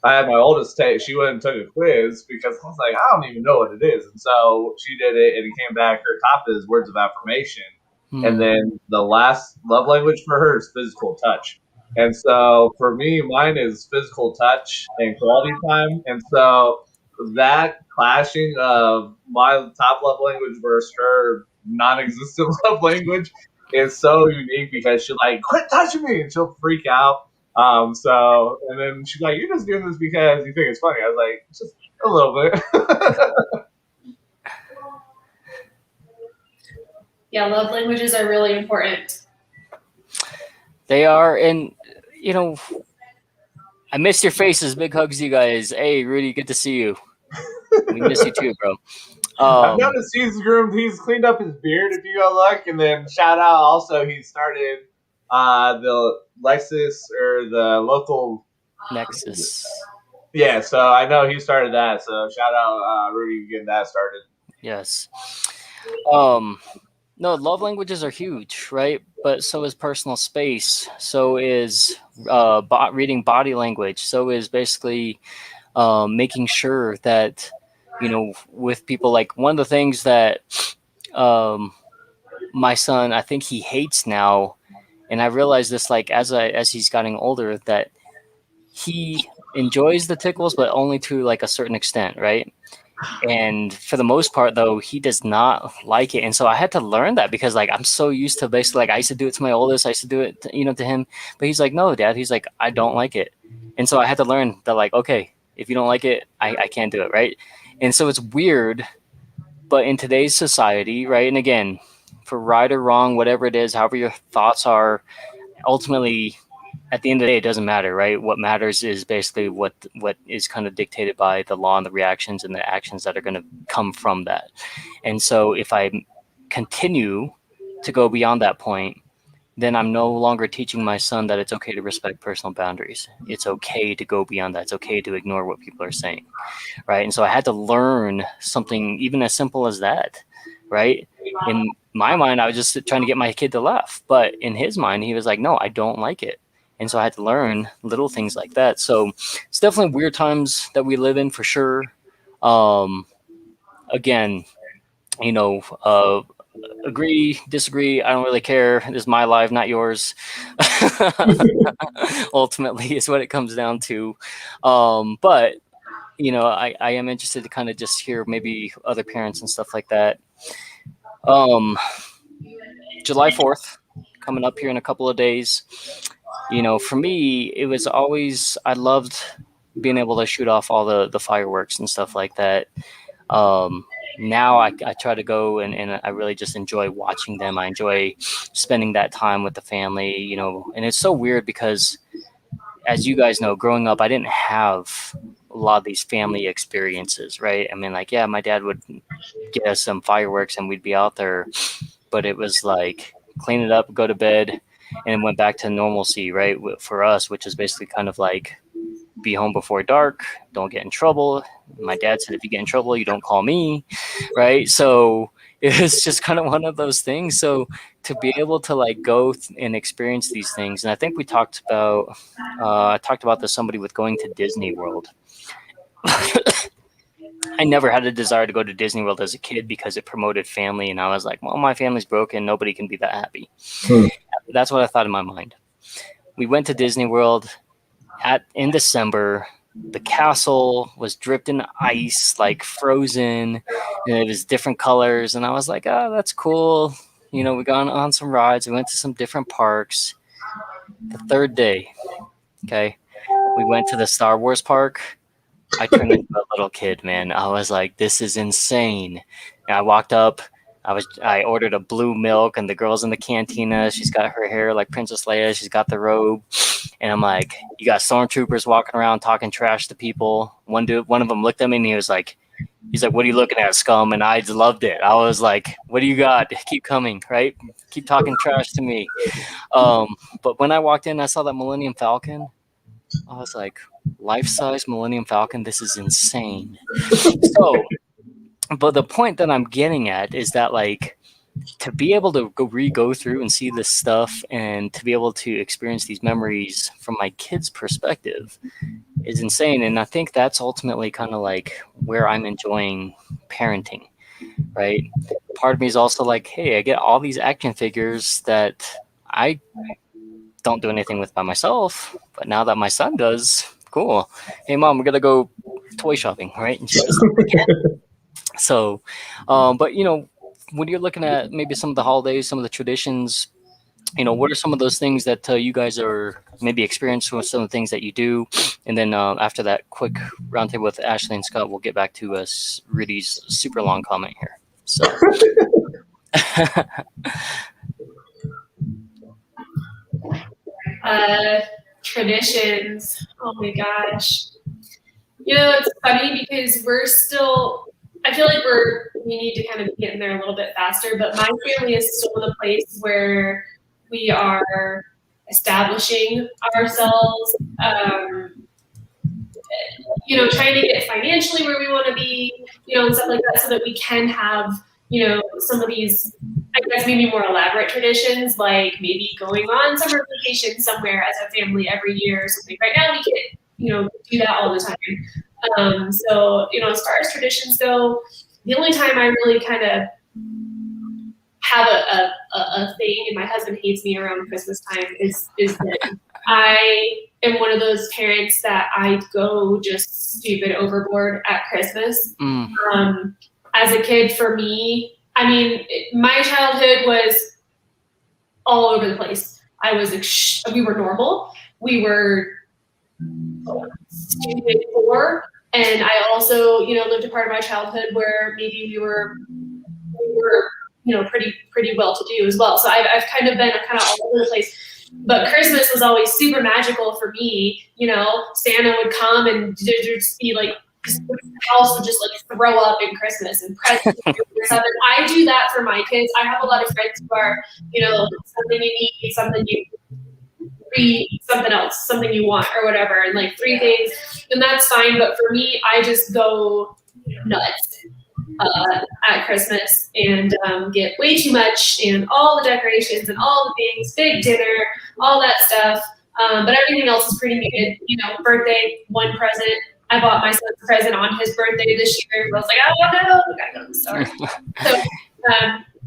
Speaker 3: had my oldest take, she went and took a quiz because I was like, I don't even know what it is. And so she did it and it came back, her top is words of affirmation. And then the last love language for her is physical touch. And so for me, mine is physical touch and quality time. And so that clashing of my top love language versus her non existent love language is so unique because she'll like, quit touching me, and she'll freak out. So, and then she's like, "You're just doing this because you think it's funny." I was like, "Just a little bit."
Speaker 2: Yeah, love languages are really important.
Speaker 1: they are. And, I miss your faces. Big hugs, you guys. Hey, Rudy, good to see you. We miss you too, bro.
Speaker 3: I've noticed he's groomed. He's cleaned up his beard. If you go look, and then shout out also, he started the Lexus or the local
Speaker 1: Nexus.
Speaker 3: Yeah, so I know he started that. So shout out Rudy getting that started.
Speaker 1: Yes. No, love languages are huge, right? But so is personal space. So is reading body language. So is basically making sure that, with people, like one of the things that my son, I think he hates now, and I realized this like as he's getting older, that he enjoys the tickles, but only to like a certain extent, right? And for the most part, though, he does not like it. And so I had to learn that because, like, I'm so used to basically, like, I used to do it to my oldest. I used to do it, to him. But he's like, no, Dad. He's like, I don't like it. And so I had to learn that, like, okay, if you don't like it, I can't do it, right? And so it's weird. But in today's society, right? And again, for right or wrong, whatever it is, however your thoughts are, ultimately, at the end of the day, it doesn't matter, right? What matters is basically what is kind of dictated by the law and the reactions and the actions that are going to come from that. And so if I continue to go beyond that point, then I'm no longer teaching my son that it's okay to respect personal boundaries. It's okay to go beyond that. It's okay to ignore what people are saying, right? And so I had to learn something even as simple as that, right? In my mind, I was just trying to get my kid to laugh, but in his mind, he was like, no, I don't like it. And so I had to learn little things like that. So it's definitely weird times that we live in, for sure. Again, agree, disagree, I don't really care. This is my life, not yours. Ultimately is what it comes down to. But I am interested to kind of just hear maybe other parents and stuff like that. July 4th coming up here in a couple of days. For me, it was always, I loved being able to shoot off all the fireworks and stuff like that. Now I try to go and I really just enjoy watching them. I enjoy spending that time with the family, and it's so weird because, as you guys know, growing up, I didn't have a lot of these family experiences, right? I mean, like, yeah, my dad would get us some fireworks and we'd be out there, but it was like clean it up, go to bed, and went back to normalcy, right? For us, which is basically kind of like be home before dark, don't get in trouble. My dad said, if you get in trouble, you don't call me, right? So it was just kind of one of those things. So to be able to like go and experience these things, and I think we talked about, I talked about this somebody with going to Disney World. I never had a desire to go to Disney World as a kid because it promoted family, and I was like, well, my family's broken, nobody can be that happy. That's what I thought in my mind. We went to Disney World in December. The castle was dripped in ice, like frozen, and it was different colors. And I was like, oh, that's cool. We got on some rides. We went to some different parks. The third day, okay, we went to the Star Wars park, I turned into a little kid, man. I was like, this is insane. And I walked up, I ordered a blue milk, and the girl's in the cantina. She's got her hair like Princess Leia. She's got the robe. And I'm like, you got stormtroopers walking around talking trash to people. One of them looked at me and he's like, what are you looking at, scum? And I loved it. I was like, what do you got? Keep coming, right? Keep talking trash to me. But when I walked in, I saw that Millennium Falcon. I was like, life-size Millennium Falcon, this is insane. So, but the point that I'm getting at is that, like, to be able to go through and see this stuff and to be able to experience these memories from my kid's perspective is insane. And I think that's ultimately kind of like where I'm enjoying parenting, right? Part of me is also like, hey, I get all these action figures that I don't do anything with by myself, but now that my son does, cool. Hey, Mom, we're going to go toy shopping, right? And she goes, so, but, you know, when you're looking at maybe some of the holidays, some of the traditions, you know, what are some of those things that you guys are maybe experiencing with some of the things that you do? And then after that quick roundtable with Ashley and Scott, we'll get back to Rudy's super long comment here. So.
Speaker 2: Traditions. Oh my gosh. You know, it's funny because I feel like we need to kind of be getting there a little bit faster, but my family is still in a place where we are establishing ourselves, you know, trying to get financially where we want to be, you know, and stuff like that, so that we can have, you know, some of these, I guess, maybe more elaborate traditions, like maybe going on summer vacation somewhere as a family every year or something. Right now we can't, you know, do that all the time. So, you know, as far as traditions go, the only time I really kind of have a thing, and my husband hates me around Christmas time, is that I am one of those parents that I go just stupid overboard at Christmas. As a kid, for me, I mean, my childhood was all over the place. We were normal. We were stupid poor. And I also, you know, lived a part of my childhood where maybe we were, you know, pretty well to do as well. So I've kind of been kind of all over the place. But Christmas was always super magical for me. You know, Santa would come and just be like, the house would just like throw up in Christmas and presents and stuff. And I do that for my kids. I have a lot of friends who are, you know, something you need, something you read, something else, something you want, or whatever, and like 3 things, and that's fine. But for me, I just go nuts at Christmas and get way too much, and all the decorations and all the things, big dinner, all that stuff. But everything else is pretty muted. You know, birthday, one present. I bought my son's present on his birthday this year. I was like, oh no, we gotta go to the store. So,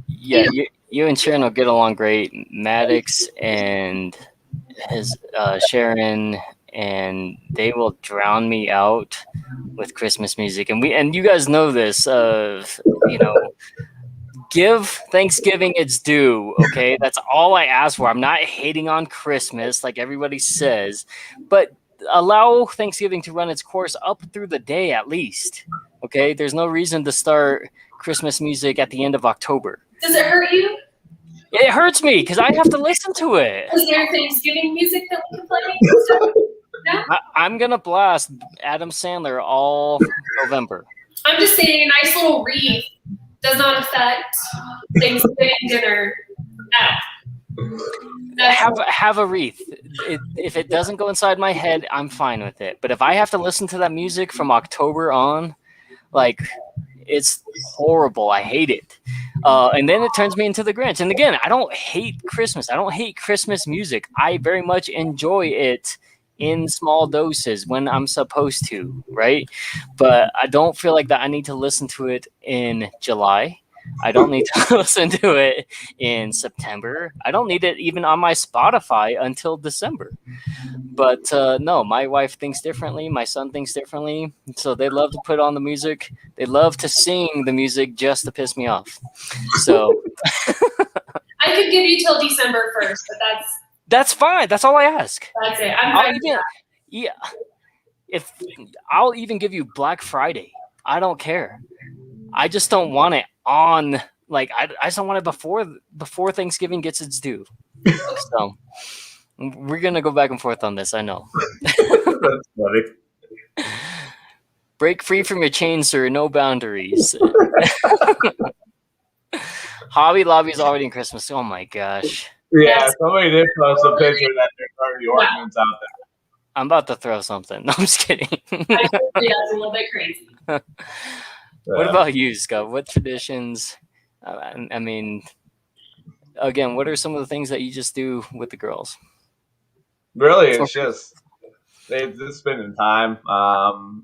Speaker 1: yeah, you and Sharon will get along great. Maddox and his Sharon, and they will drown me out with Christmas music. And you guys know this. You know, give Thanksgiving its due. Okay, that's all I ask for. I'm not hating on Christmas like everybody says, but allow Thanksgiving to run its course up through the day at least. Okay, there's no reason to start Christmas music at the end of October.
Speaker 2: Does it hurt you?
Speaker 1: It hurts me because I have to listen to it.
Speaker 2: Is there Thanksgiving music that we can play? No?
Speaker 1: I'm gonna blast Adam Sandler all November.
Speaker 2: I'm just saying, a nice little wreath does not affect Thanksgiving dinner at all.
Speaker 1: Have a wreath. If it doesn't go inside my head, I'm fine with it. But if I have to listen to that music from October on, like, it's horrible. I hate it. And then it turns me into the Grinch. And again, I don't hate Christmas. I don't hate Christmas music. I very much enjoy it in small doses when I'm supposed to, right? But I don't feel like that I need to listen to it in July. I don't need to listen to it in September. I don't need it even on my Spotify until December. But no, my wife thinks differently. My son thinks differently. So they love to put on the music. They love to sing the music just to piss me off. So
Speaker 2: I could give you till December 1st, but that's
Speaker 1: fine. That's all I ask.
Speaker 2: That's it. I'm fine.
Speaker 1: Yeah, if I'll even give you Black Friday, I don't care. I just don't want it on. Like I just don't want it before Thanksgiving gets its due. So we're gonna go back and forth on this. I know.
Speaker 3: That's funny.
Speaker 1: Break free from your chain, sir. No boundaries. Hobby Lobby is already in Christmas. Oh my gosh.
Speaker 3: Yeah,
Speaker 2: Yes.
Speaker 3: somebody did post a picture that there's already ordinance out there.
Speaker 1: I'm about to throw something. No, I'm just kidding.
Speaker 2: I think that's a little bit crazy.
Speaker 1: What about you, Scott? What traditions? I mean, again, what are some of the things that you just do with the girls?
Speaker 3: Really, it's just they just spending time.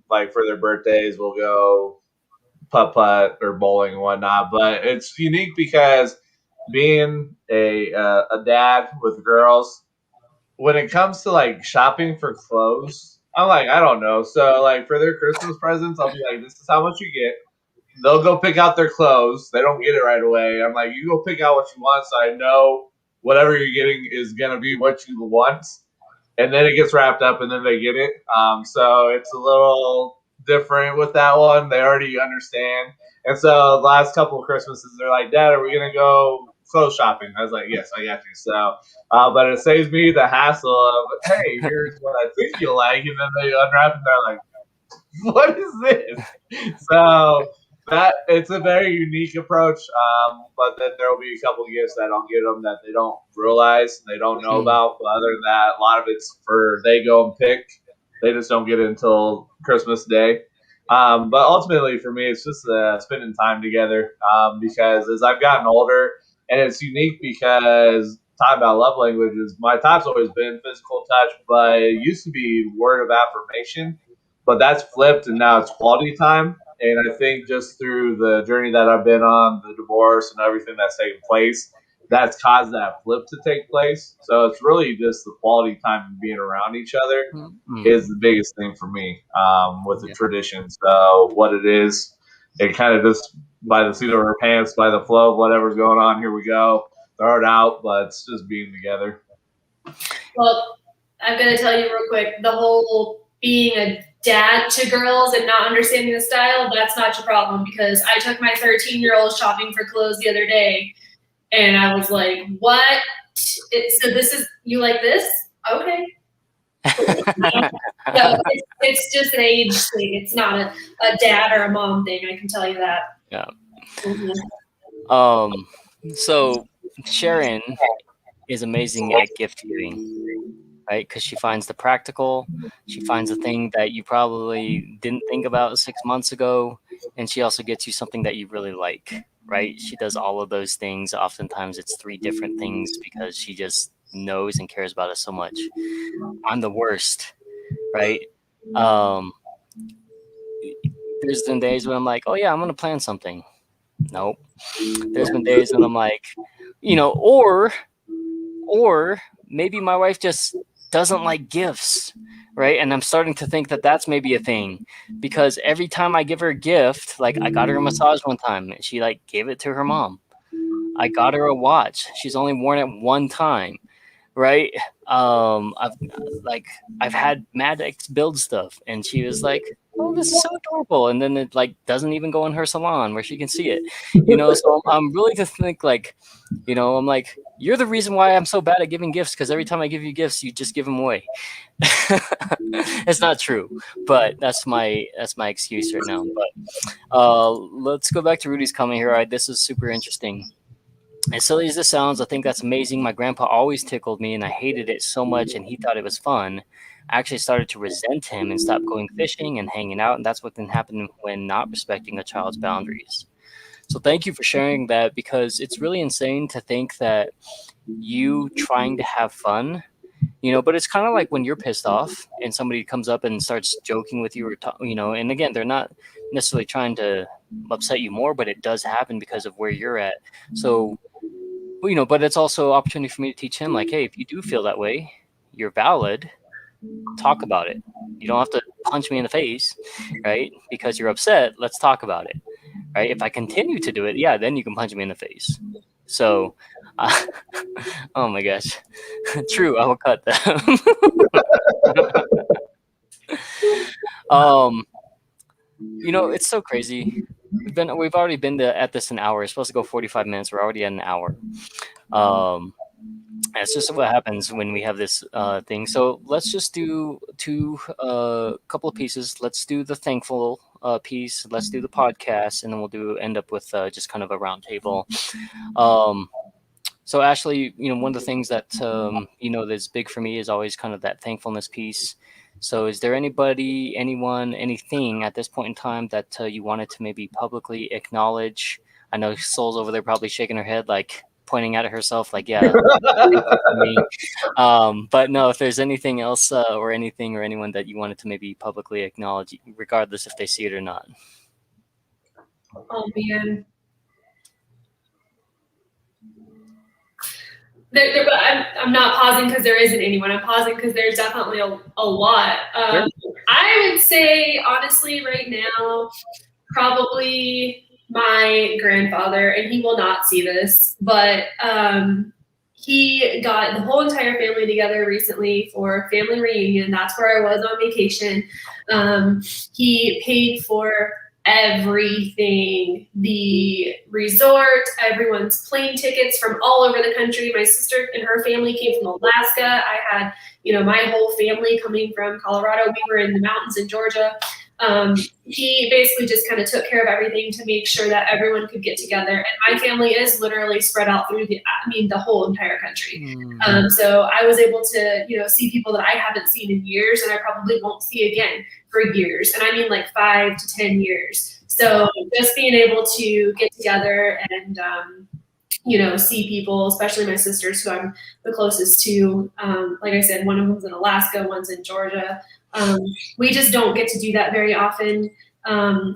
Speaker 3: Like for their birthdays, we'll go putt or bowling and whatnot. But it's unique because being a dad with girls, when it comes to like shopping for clothes, I'm like, I don't know. So like for their Christmas presents, I'll be like, this is how much you get. They'll go pick out their clothes. They don't get it right away. I'm like, you go pick out what you want, so I know whatever you're getting is gonna be what you want. And then it gets wrapped up, and then they get it. So it's a little different with that one. They already understand. And so the last couple of Christmases, they're like, "Dad, are we gonna go clothes shopping?" I was like, "Yes, I got you." So, but it saves me the hassle of, "Hey, here's what I think you'll like," and then they unwrap and they're like, "What is this?" So that it's a very unique approach. But then there will be a couple of gifts that I'll get them that they don't realize, they don't know about. But other than that, a lot of it's for they go and pick. They just don't get it until Christmas Day. But ultimately, for me, it's just spending time together. Because as I've gotten older, and it's unique because talking about love languages, my top's always been physical touch, but it used to be word of affirmation. But that's flipped, and now it's quality time. And I think just through the journey that I've been on, the divorce and everything that's taken place, that's caused that flip to take place. So it's really just the quality time and being around each other is the biggest thing for me with the tradition. So what it is, it kind of just by the seat of our pants, by the flow of whatever's going on, here we go, throw it out, but it's just being together.
Speaker 2: Well, I'm going to tell you real quick, the whole being a dad to girls and not understanding the style, that's not your problem, because I took my 13-year-old shopping for clothes the other day, and I was like, what? So this is, you like this? Okay. So it's just an age thing. It's not a dad or a mom thing, I can tell you that.
Speaker 1: Yeah.
Speaker 2: Mm-hmm.
Speaker 1: So Sharon is amazing at gift giving, right? Because she finds the practical, she finds the thing that you probably didn't think about 6 months ago, and she also gets you something that you really like, right? She does all of those things. Oftentimes it's 3 different things because she just knows and cares about us so much. I'm the worst, right? There's been days when I'm like, oh yeah, I'm gonna plan something. Nope. There's been days when I'm like, or maybe my wife just doesn't like gifts, right? And I'm starting to think that that's maybe a thing, because every time I give her a gift, like I got her a massage one time, and she like gave it to her mom. I got her a watch. She's only worn it one time, right? I've had Maddox build stuff, and she was like, "Oh, this is so adorable," and then it like doesn't even go in her salon where she can see it, So I'm really to think like, I'm like, you're the reason why I'm so bad at giving gifts, because every time I give you gifts, you just give them away. It's not true, but that's my excuse right now. But let's go back to Rudy's comment here. All right, this is super interesting. As silly as this sounds, I think that's amazing. My grandpa always tickled me, and I hated it so much, and he thought it was fun. I actually started to resent him and stopped going fishing and hanging out, and that's what can happen when not respecting a child's boundaries. So thank you for sharing that, because it's really insane to think that you trying to have fun, but it's kind of like when you're pissed off and somebody comes up and starts joking with you, or and again, they're not necessarily trying to upset you more, but it does happen because of where you're at. So, but it's also an opportunity for me to teach him, like, hey, if you do feel that way, you're valid. Talk about it. You don't have to punch me in the face, right? Because you're upset. Let's talk about it, right? If I continue to do it, yeah, then you can punch me in the face. So, oh my gosh, true. I will cut that. It's so crazy. We've already been at this an hour. It's supposed to go 45 minutes. We're already at an hour. That's just what happens when we have this thing. So let's just do two couple of pieces. Let's do the thankful piece. Let's do the podcast, and then we'll end up with just kind of a round table. So Ashley, one of the things that that's big for me is always kind of that thankfulness piece. So is there anybody, anyone, anything at this point in time that you wanted to maybe publicly acknowledge? I know Soul's over there probably shaking her head, like pointing at herself, like, yeah, thankful for me. But no, if there's anything else or anything or anyone that you wanted to maybe publicly acknowledge, regardless if they see it or not.
Speaker 2: Oh man. I'm not pausing because there isn't anyone. I'm pausing because there's definitely a lot.
Speaker 1: Sure.
Speaker 2: I would say, honestly, right now, probably my grandfather, and he will not see this, but he got the whole entire family together recently for a family reunion. That's where I was on vacation. He paid for everything, the resort, everyone's plane tickets from all over the country. My sister and her family came from Alaska. I had, my whole family coming from Colorado. We were in the mountains in Georgia. He basically just kind of took care of everything to make sure that everyone could get together. And my family is literally spread out through the whole entire country. So I was able to, see people that I haven't seen in years, and I probably won't see again for years. And I mean like 5 to 10 years. So just being able to get together and, see people, especially my sisters who I'm the closest to. Like I said, one of them's in Alaska, one's in Georgia. We just don't get to do that very often,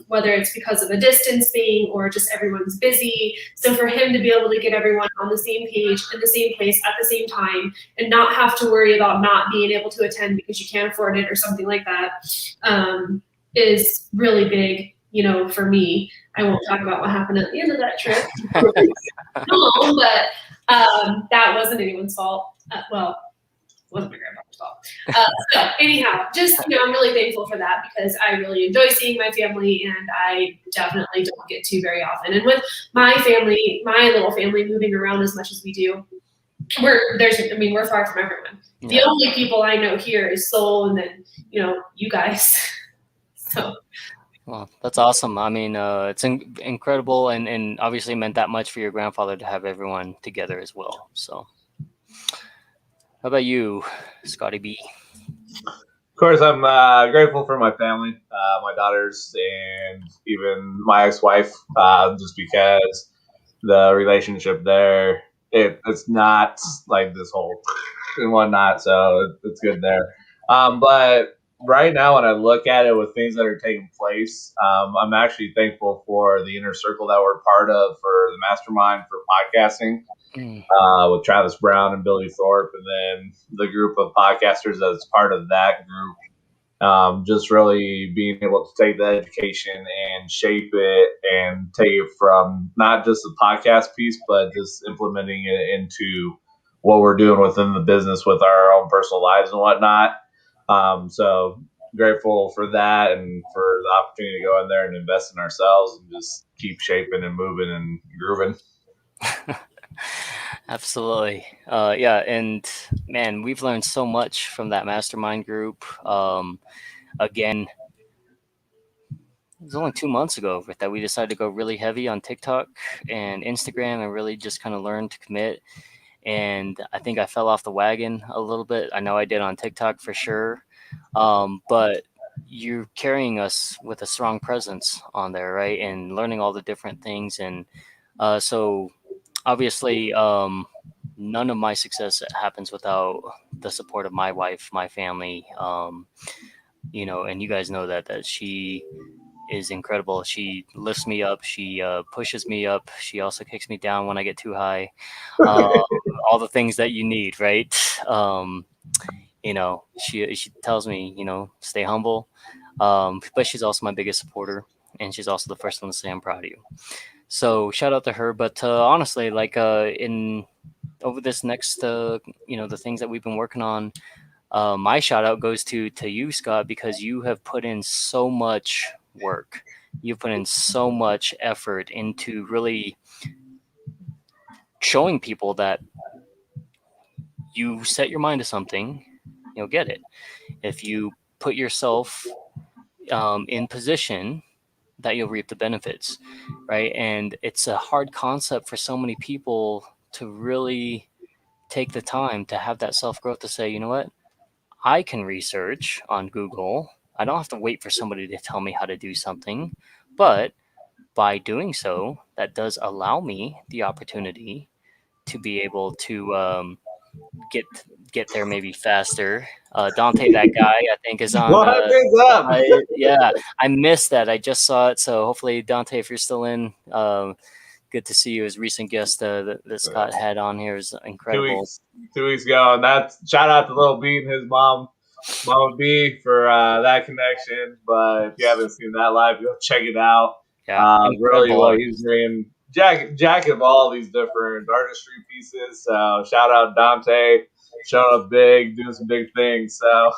Speaker 2: whether it's because of a distance thing or just everyone's busy. So for him to be able to get everyone on the same page in the same place at the same time and not have to worry about not being able to attend because you can't afford it or something like that, is really big, for me. I won't talk about what happened at the end of that trip. No, but that wasn't anyone's fault. Well, it wasn't my grandfather's fault. So anyhow, just, I'm really thankful for that because I really enjoy seeing my family, and I definitely don't get to very often. And with my family, my little family moving around as much as we do, we're far from everyone. Yeah. The only people I know here is Soul and then, you guys. So.
Speaker 1: Well, that's awesome. I mean, it's incredible and obviously meant that much for your grandfather to have everyone together as well. So how about you, Scotty B?
Speaker 3: Of course, I'm grateful for my family, my daughters, and even my ex-wife, just because the relationship there, it's not like this whole and whatnot, so it's good there. But right now, when I look at it with things that are taking place, I'm actually thankful for the inner circle that we're part of for the mastermind for podcasting. With Travis Brown and Billy Thorpe, and then the group of podcasters that's part of that group. Just really being able to take the education and shape it and take it from not just the podcast piece, but just implementing it into what we're doing within the business with our own personal lives and whatnot. So grateful for that and for the opportunity to go in there and invest in ourselves and just keep shaping and moving and grooving.
Speaker 1: Absolutely. Yeah. And man, we've learned so much from that mastermind group. Again, it was only 2 months ago that we decided to go really heavy on TikTok and Instagram and really just kind of learn to commit. And I think I fell off the wagon a little bit. I know I did on TikTok for sure. But you're carrying us with a strong presence on there, right? And learning all the different things. And so obviously, none of my success happens without the support of my wife, my family, and you guys know that she is incredible. She lifts me up. She pushes me up. She also kicks me down when I get too high. All the things that you need, right? She tells me, stay humble. But she's also my biggest supporter, and she's also the first one to say I'm proud of you. So shout out to her. But honestly, like in over this next, the things that we've been working on, my shout out goes to you, Scott, because you have put in so much work. You've put in so much effort into really showing people that you set your mind to something, you'll get it. If you put yourself in position, that you'll reap the benefits, right? And it's a hard concept for so many people to really take the time to have that self growth to say, you know what, I can research on Google. I don't have to wait for somebody to tell me how to do something, but by doing so, that does allow me the opportunity to be able to get get there maybe faster. Dante, that guy, I think is on.
Speaker 3: What is up?
Speaker 1: Yeah, I missed that. I just saw it. So hopefully, Dante, if you're still in, good to see you. As recent guest that Scott had on here is incredible.
Speaker 3: 2 weeks ago, and that's shout out to Little B and his mom, Mama B, for that connection. But if you haven't seen that live, go check it out.
Speaker 1: Yeah,
Speaker 3: Really,
Speaker 1: incredible.
Speaker 3: what he's doing, jack of all these different artistry pieces. So shout out Dante, showing up big, doing some big things. So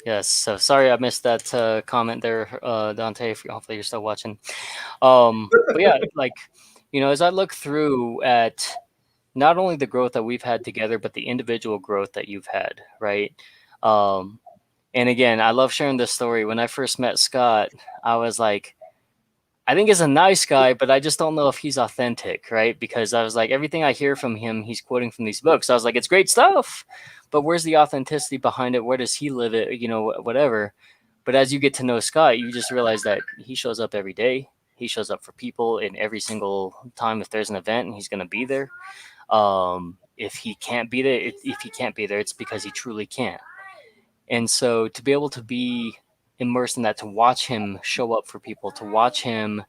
Speaker 1: Yes. So sorry I missed that comment there, Dante. If hopefully you're still watching. But yeah, like as I look through at not only the growth that we've had together, but the individual growth that you've had, right? Um, and again, I love sharing this story. When I first met Scott, I was like, I think he's a nice guy, but I just don't know if he's authentic, right? Because I was like, everything I hear from him, he's quoting from these books. I was like, it's great stuff, but where's the authenticity behind it? Where does he live it? Whatever. But as you get to know Scott, you just realize that he shows up every day. He shows up for people in every single time. If there's an event, he's going to be there. If he can't be there, if he can't be there, it's because he truly can't. And so to be able to be immersed in that, to watch him show up for people, to watch him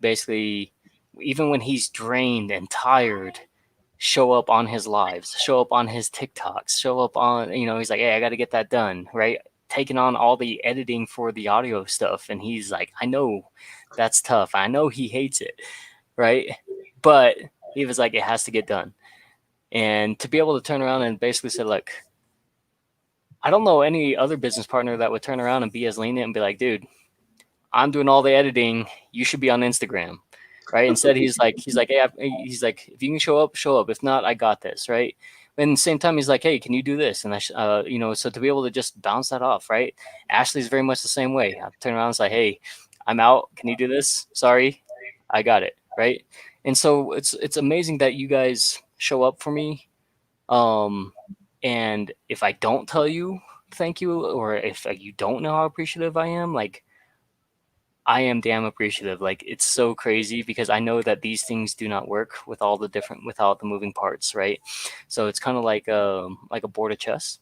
Speaker 1: basically, even when he's drained and tired, show up on his lives, show up on his TikToks, show up on, he's like, hey, I got to get that done, right? Taking on all the editing for the audio stuff. And he's like, I know that's tough. I know he hates it, right? But he was like, it has to get done. And to be able to turn around and basically say, look, I don't know any other business partner that would turn around and be as lenient and be like, dude, I'm doing all the editing. You should be on Instagram, right? Instead, he's like, hey, he's like, if you can show up, show up. If not, I got this, right? And at the same time, he's like, hey, can you do this? And so to be able to just bounce that off, right? Ashley's very much the same way. I turn around and say, hey, I'm out. Can you do this? Sorry, I got it, right? And so it's amazing that you guys show up for me. And if I don't tell you thank you, or if you don't know how appreciative I am, like, I am damn appreciative. Like, it's so crazy because I know that these things do not work with all the different, without the moving parts, right? So it's kind of like a board of chess.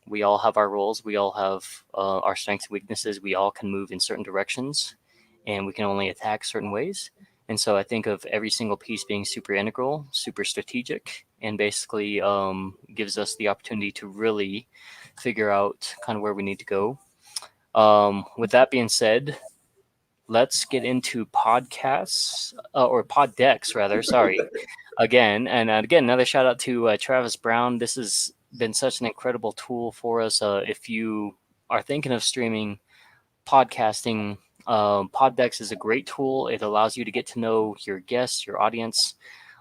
Speaker 1: We all have our roles. We all have our strengths and weaknesses. We all can move in certain directions, and we can only attack certain ways. And so I think of every single piece being super integral, super strategic, and basically gives us the opportunity to really figure out kind of where we need to go. With that being said, let's get into podcasts or pod decks, rather. Sorry, again. And again, another shout out to Travis Brown. This has been such an incredible tool for us. If you are thinking of streaming podcasting, pod decks is a great tool. It allows you to get to know your guests, your audience.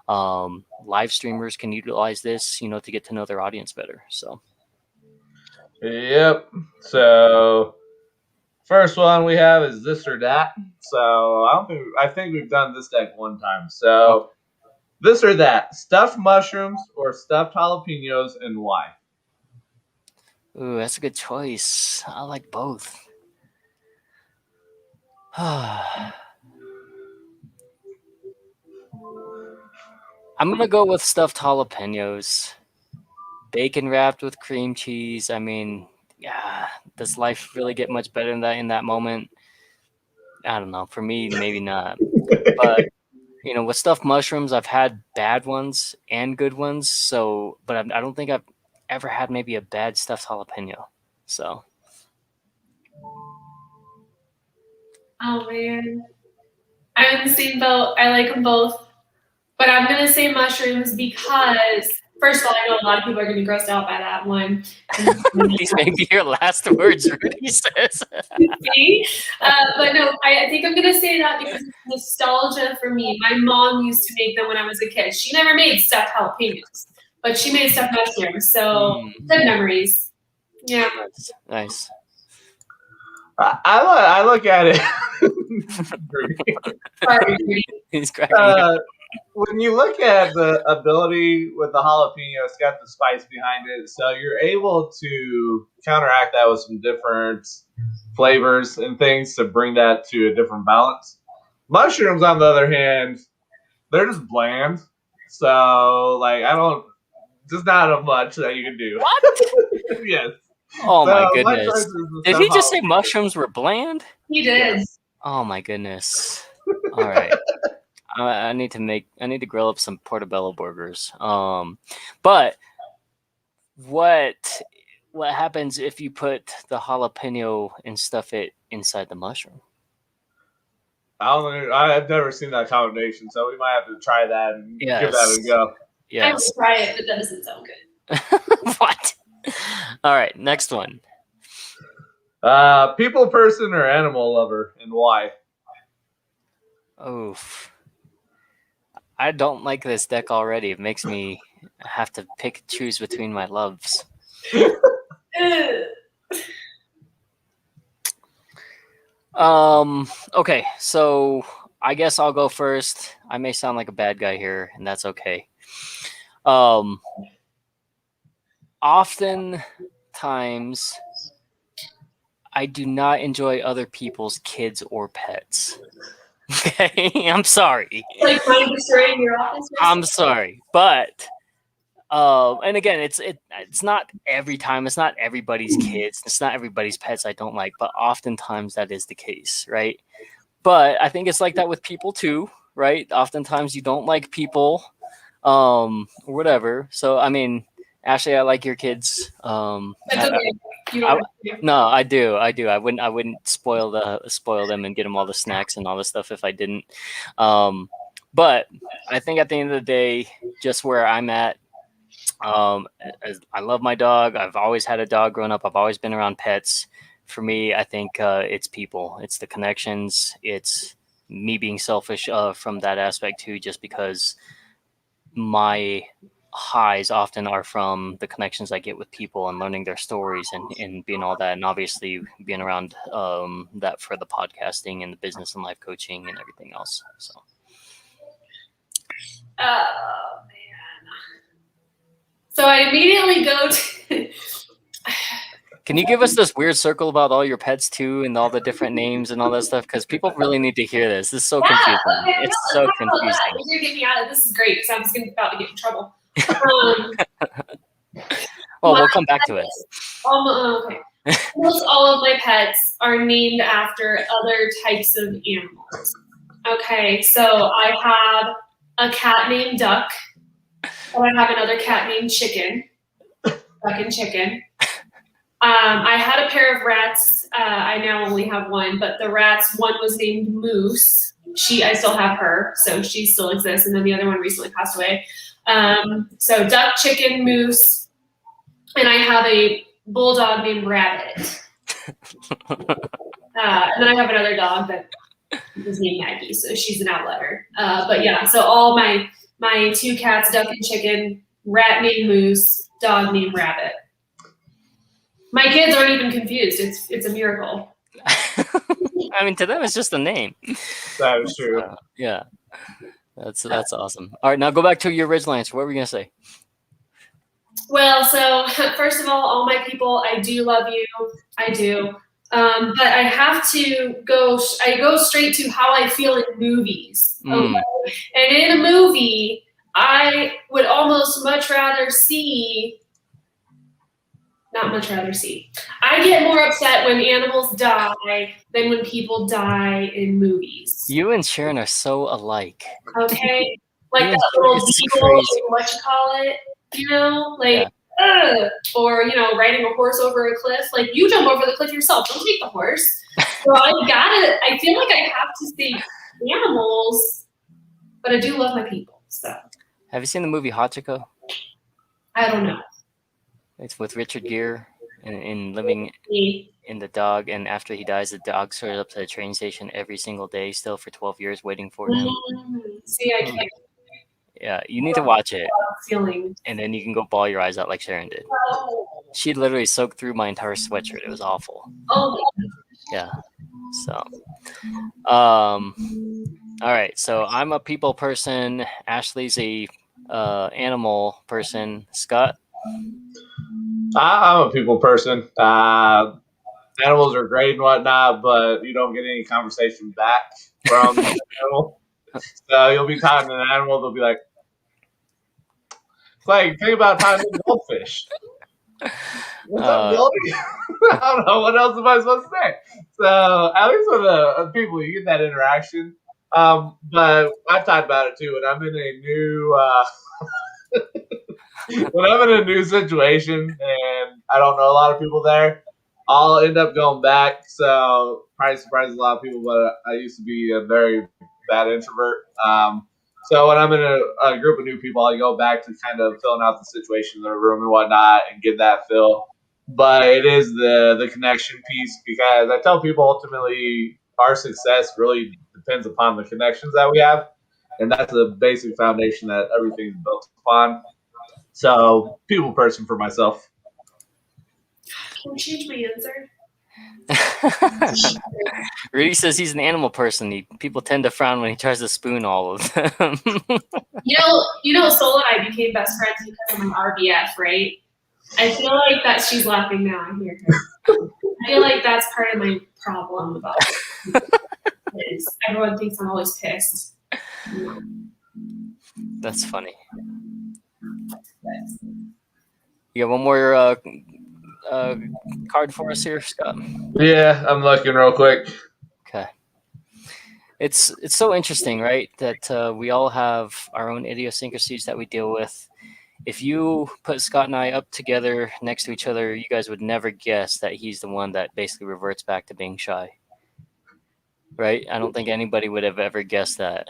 Speaker 1: Live streamers can utilize this, to get to know their audience better. So,
Speaker 3: yep. So first one we have is this or that. So I think we've done this deck one time. So this or that, stuffed mushrooms or stuffed jalapenos, and why?
Speaker 1: ooh, that's a good choice. I like both. I'm gonna go with stuffed jalapenos, bacon wrapped with cream cheese. I mean, yeah, does life really get much better than that in that moment? I don't know. For me, maybe not. But with stuffed mushrooms, I've had bad ones and good ones. So, but I don't think I've ever had maybe a bad stuffed jalapeno. So,
Speaker 2: Oh man, I'm in the same boat. I like them both, but I'm gonna say mushrooms because First of all, I know a lot of people are going to be grossed out by that one.
Speaker 1: These may be your last words, Rudy says.
Speaker 2: See? But no, I think I'm going to say that because it's nostalgia for me. My mom used to make them when I was a kid. She never made stuffed jalapenos, but she made stuffed mushrooms. So good memories. Yeah.
Speaker 1: Nice.
Speaker 3: I look at it.
Speaker 2: Sorry, Rudy.
Speaker 1: He's cracking up.
Speaker 3: When you look at the ability with the jalapeno, it's got the spice behind it, so you're able to counteract that with some different flavors and things to bring that to a different balance. Mushrooms, on the other hand, they're just bland, so like just not much that you can do.
Speaker 1: What?
Speaker 3: Yes.
Speaker 1: Oh
Speaker 3: So,
Speaker 1: my
Speaker 3: my
Speaker 1: goodness.
Speaker 3: choice is the
Speaker 1: Did he just say
Speaker 3: jalapeno.
Speaker 1: mushrooms were bland?
Speaker 2: He did.
Speaker 3: Yes.
Speaker 1: Oh my goodness. All right. I need to grill up some portobello burgers. But what happens if you put the jalapeno and stuff it inside the mushroom?
Speaker 3: I've never seen that combination, so we might have to try that and give that a go.
Speaker 2: I
Speaker 1: Yes.
Speaker 2: would try it, but that doesn't sound good.
Speaker 1: What? All right, next one.
Speaker 3: People, person, or animal lover, and why?
Speaker 1: Oof. I don't like this deck already. It makes me have to choose between my loves. Okay, so I guess I'll go first. I may sound like a bad guy here, and that's okay. Oftentimes I do not enjoy other people's kids or pets. Okay, I'm sorry.
Speaker 2: Like mind destroying your office?
Speaker 1: I'm sorry, but and again, it's not every time. It's not everybody's kids. It's not everybody's pets I don't like, but oftentimes that is the case, right? But I think it's like that with people too, right? Oftentimes you don't like people, or whatever. So I mean, Ashley, I like your kids.
Speaker 2: That's okay. You don't have to.
Speaker 1: No, I do. I wouldn't spoil them and get them all the snacks and all the stuff if I didn't. But I think at the end of the day, just where I'm at, I love my dog. I've always had a dog growing up. I've always been around pets. For me, I think it's people. It's the connections. It's me being selfish from that aspect too, just because my highs often are from the connections I get with people and learning their stories and being all that, and obviously being around that for the podcasting and the business and life coaching and everything else. So
Speaker 2: Oh man. So I immediately go to
Speaker 1: can you give us this weird circle about all your pets too and all the different names and all that stuff? Because people really need to hear this. This is so confusing.
Speaker 2: Okay,
Speaker 1: It's so confusing.
Speaker 2: You're gonna get me out of this. Is great because I'm just about to get in trouble.
Speaker 1: Well, we'll come back to it.
Speaker 2: Okay. Almost all of my pets are named after other types of animals. Okay, so I have a cat named Duck, and I have another cat named Chicken. Duck and Chicken. I had a pair of rats. I now only have one, but the rats, one was named Moose. I still have her, so she still exists, and then the other one recently passed away. So Duck, Chicken, Moose, and I have a bulldog named Rabbit. And then I have another dog that is named Maggie, so she's an outlier. But yeah, so all my two cats, Duck and Chicken, rat named Moose, dog named Rabbit. My kids aren't even confused. It's a miracle.
Speaker 1: I mean, to them, it's just a name.
Speaker 3: That is true.
Speaker 1: Yeah, that's awesome. All right, now go back to your original answer. What were you gonna say?
Speaker 2: Well, so first of all my people, I do love you. I do. But I have to go straight to how I feel in movies. Okay? And in a movie, I would almost much rather see. Not much rather see. I get more upset when animals die than when people die in movies.
Speaker 1: You and Sharon are so alike.
Speaker 2: Okay? Like
Speaker 1: Yeah,
Speaker 2: that little
Speaker 1: it's
Speaker 2: beagle,
Speaker 1: crazy.
Speaker 2: whatchamacallit, like, or, riding a horse over a cliff. Like, you jump over the cliff yourself. Don't take the horse. So I feel like I have to say animals, but I do love my people, so.
Speaker 1: Have you seen the movie Hachiko?
Speaker 2: I don't know.
Speaker 1: It's with Richard Gere in Living
Speaker 2: Me.
Speaker 1: in the Dog, and after he dies, the dog shows up to the train station every single day, still for 12 years, waiting for him.
Speaker 2: See, I can't.
Speaker 1: Yeah, you need to watch it,
Speaker 2: Feeling.
Speaker 1: and then you can go bawl your eyes out like Sharon did. She literally soaked through my entire sweatshirt. It was awful.
Speaker 2: Oh,
Speaker 1: Yeah. So, all right. So I'm a people person. Ashley's a animal person. Scott.
Speaker 3: I'm a people person. Animals are great and whatnot, but you don't get any conversation back from an animal. So you'll be talking to an animal, they'll be like, think about talking to a goldfish. What's up, Goldie? I don't know. What else am I supposed to say? So at least with people, you get that interaction. But I've talked about it too. When I'm in a new when I'm in a new situation and I don't know a lot of people there, I'll end up going back. So probably surprises a lot of people, but I used to be a very bad introvert. So when I'm in a group of new people, I go back to kind of filling out the situation in the room and whatnot and get that feel. But it is the connection piece, because I tell people ultimately our success really depends upon the connections that we have, and that's a basic foundation that everything's built upon. So people person for myself.
Speaker 2: can you change my answer?
Speaker 1: Rudy says he's an animal person. People tend to frown when he tries to spoon all of them.
Speaker 2: You know, Soul and I became best friends because of my RBF, right? I feel like that she's laughing now. I hear her. I feel like that's part of my problem about it. Is everyone thinks I'm always pissed.
Speaker 1: That's funny. You got one more card for us here, Scott?
Speaker 3: Yeah, I'm looking real quick.
Speaker 1: Okay. It's so interesting, right? That we all have our own idiosyncrasies that we deal with. If you put Scott and I up together next to each other, you guys would never guess that he's the one that basically reverts back to being shy. Right? I don't think anybody would have ever guessed that.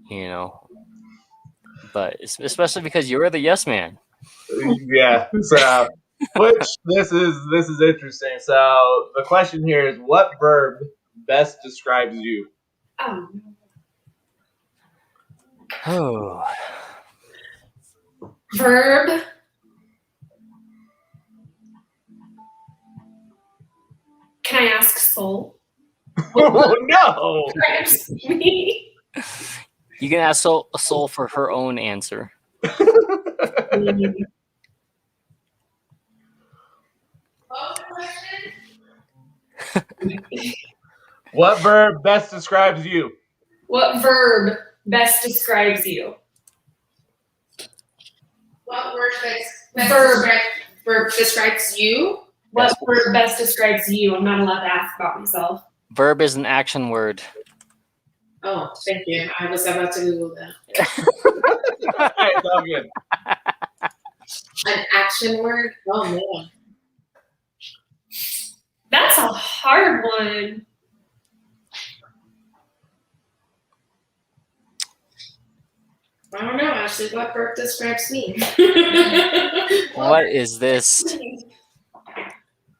Speaker 1: You know. But especially because you're the yes man.
Speaker 3: Yeah. So which this is interesting. So the question here is, what verb best describes you?
Speaker 1: Oh.
Speaker 2: Verb. Can I ask Soul?
Speaker 3: Oh no!
Speaker 2: Me?
Speaker 1: You can ask Soul for her own answer.
Speaker 3: What verb best describes you?
Speaker 2: What verb best describes you?
Speaker 4: What word
Speaker 2: Verb
Speaker 4: describes you?
Speaker 2: What verb best describes you? I'm not allowed to ask about myself.
Speaker 1: Verb is an action word.
Speaker 4: Oh, thank you. I was about to Google that.
Speaker 3: It's all good.
Speaker 4: An action word? Oh man.
Speaker 2: That's a hard one.
Speaker 4: I don't know, Ashley. What verb describes me?
Speaker 1: What is this?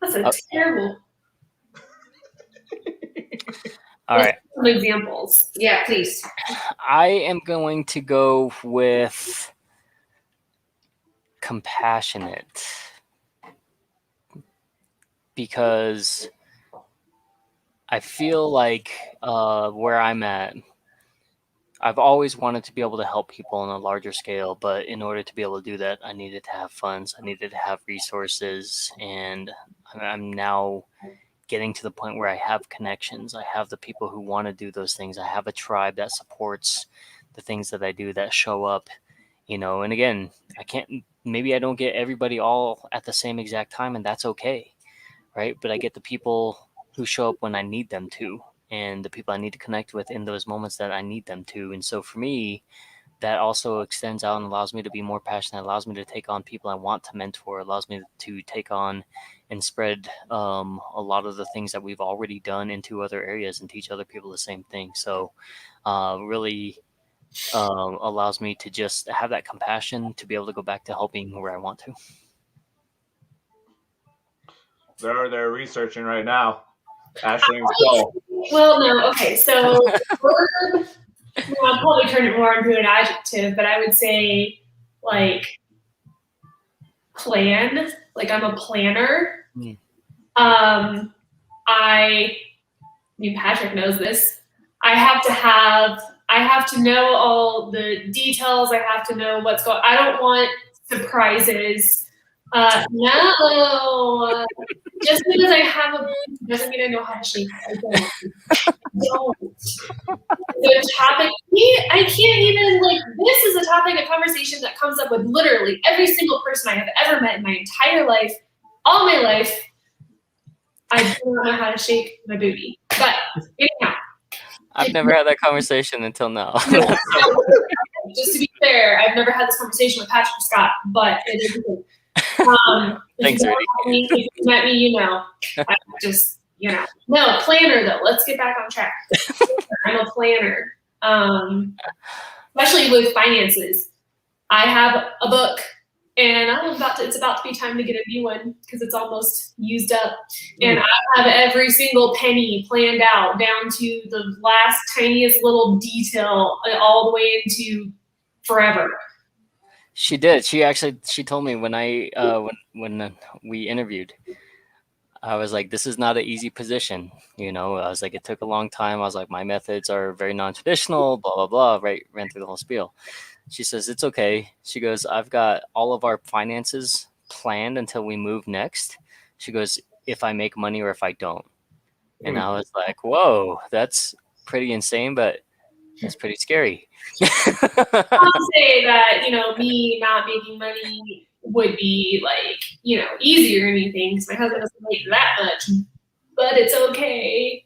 Speaker 2: That's a terrible.
Speaker 1: All right.
Speaker 2: Some examples.
Speaker 4: Yeah, please.
Speaker 1: I am going to go with compassionate, because I feel like where I'm at, I've always wanted to be able to help people on a larger scale, but in order to be able to do that, I needed to have funds, I needed to have resources, and I'm now getting to the point where I have connections. I have the people who want to do those things. I have a tribe that supports the things that I do, that show up, and again, maybe I don't get everybody all at the same exact time, and that's okay. Right. But I get the people who show up when I need them to, and the people I need to connect with in those moments that I need them to. And so for me, that also extends out and allows me to be more passionate, allows me to take on people I want to mentor, allows me to take on and spread a lot of the things that we've already done into other areas and teach other people the same thing. So really allows me to just have that compassion to be able to go back to helping where I want to.
Speaker 3: They're researching right now. Ashley and Skull.
Speaker 2: Well, no, okay, so verb, I'll probably turn it more into an adjective, but I would say like plan. Like I'm a planner.
Speaker 1: Mm.
Speaker 2: I mean, Patrick knows this. I have to know all the details. I have to know what's going. I don't want surprises. No, just because I have a doesn't mean I know how to shape it. I don't. The topic, I can't even like. This is a topic of conversation that comes up with literally every single person I have ever met in my entire life, all my life. I don't know how to shake my booty, but anyhow.
Speaker 1: I've never had that conversation until now.
Speaker 2: Just to be fair, I've never had this conversation with Patrick Scott, but it is good.
Speaker 1: Thanks,
Speaker 2: If you met me, you know. I just, No, planner though. Let's get back on track. I'm a planner, especially with finances. I have a book. And it's about to be time to get a new one because it's almost used up. And I have every single penny planned out down to the last tiniest little detail, all the way into forever.
Speaker 1: She did. She told me when when we interviewed, I was like, this is not an easy position. I was like, it took a long time. I was like, my methods are very non-traditional, blah, blah, blah, right? Ran through the whole spiel. She says, it's okay. She goes, I've got all of our finances planned until we move next. She goes, if I make money or if I don't. And I was like, whoa, that's pretty insane, but it's pretty scary.
Speaker 2: I'll say that, me not making money would be like, easier or anything because my husband doesn't make that much, but it's okay.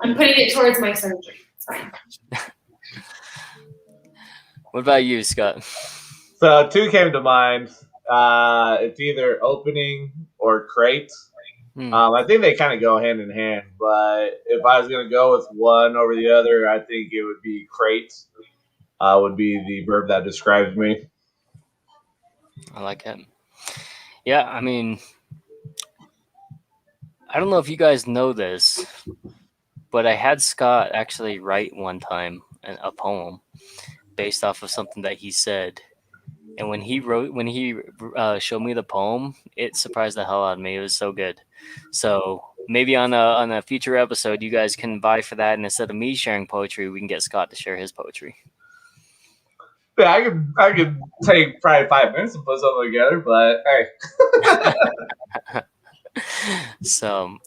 Speaker 2: I'm putting it towards my surgery. It's fine.
Speaker 1: What about you, Scott?
Speaker 3: So 2 came to mind. It's either opening or crate. I think they kind of go hand in hand, but if I was going to go with one over the other, I think it would be crate. Would be the verb that describes me.
Speaker 1: I like it. Yeah, I mean, I don't know if you guys know this, but I had Scott actually write one time a poem based off of something that he said. And when he showed me the poem, it surprised the hell out of me. It was so good. So maybe on a future episode, you guys can vie for that. And instead of me sharing poetry, we can get Scott to share his poetry.
Speaker 3: Yeah, I could take probably 5 minutes to put something together, but hey.
Speaker 1: So,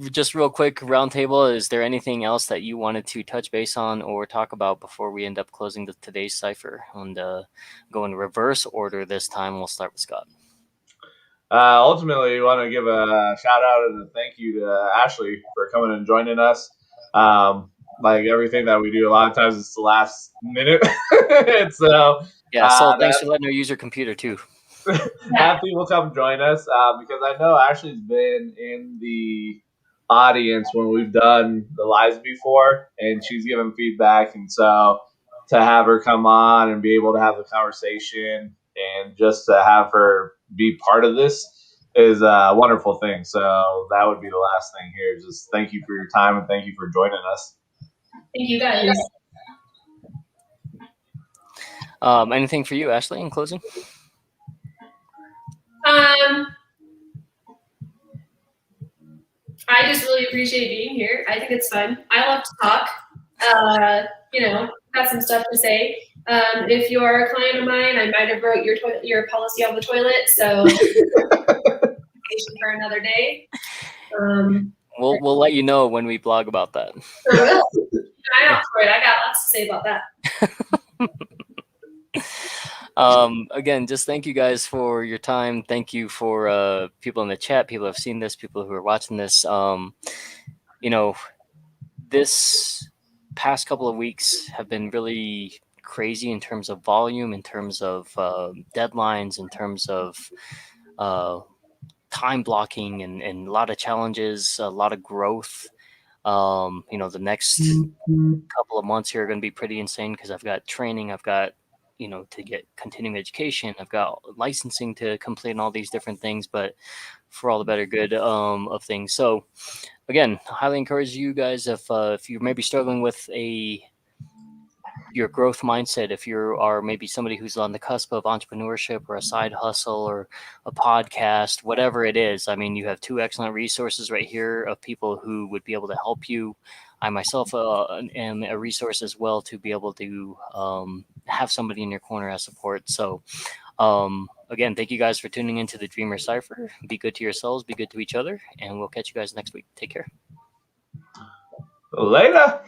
Speaker 1: just real quick, roundtable. Is there anything else that you wanted to touch base on or talk about before we end up closing today's cipher? And go in reverse order this time. We'll start with Scott.
Speaker 3: Ultimately, we want to give a shout out and a thank you to Ashley for coming and joining us. Like everything that we do, a lot of times it's the last minute. So
Speaker 1: thanks for letting her use your computer too.
Speaker 3: Have people come join us because I know Ashley's been in the audience when we've done the lives before, and she's given feedback. And so to have her come on and be able to have the conversation and just to have her be part of this is a wonderful thing. So that would be the last thing here. Just thank you for your time and thank you for joining us.
Speaker 2: Thank you guys.
Speaker 1: Anything for you, Ashley, in closing?
Speaker 2: I just really appreciate being here. I think it's fun. I love to talk. Got some stuff to say. If you're a client of mine, I might have wrote your policy on the toilet, so for another day.
Speaker 1: We'll let you know when we blog about that.
Speaker 2: I know for it. I got lots to say about that.
Speaker 1: Again, just thank you guys for your time. Thank you for people in the chat, people who have seen this, people who are watching this. This past couple of weeks have been really crazy in terms of volume, in terms of deadlines, in terms of time blocking, and a lot of challenges, a lot of growth. The next couple of months here are going to be pretty insane because I've got training, I've got to get continuing education, I've got licensing to complete and all these different things, but for all the better good of things. So again, I highly encourage you guys if you're maybe struggling with your growth mindset, if you are maybe somebody who's on the cusp of entrepreneurship or a side hustle or a podcast, whatever it is, I mean, you have two excellent resources right here of people who would be able to help you. I myself am a resource as well to be able to have somebody in your corner as support. So again, thank you guys for tuning into the Dreamer Cypher. Be good to yourselves, be good to each other, and we'll catch you guys next week. Take care.
Speaker 3: Later.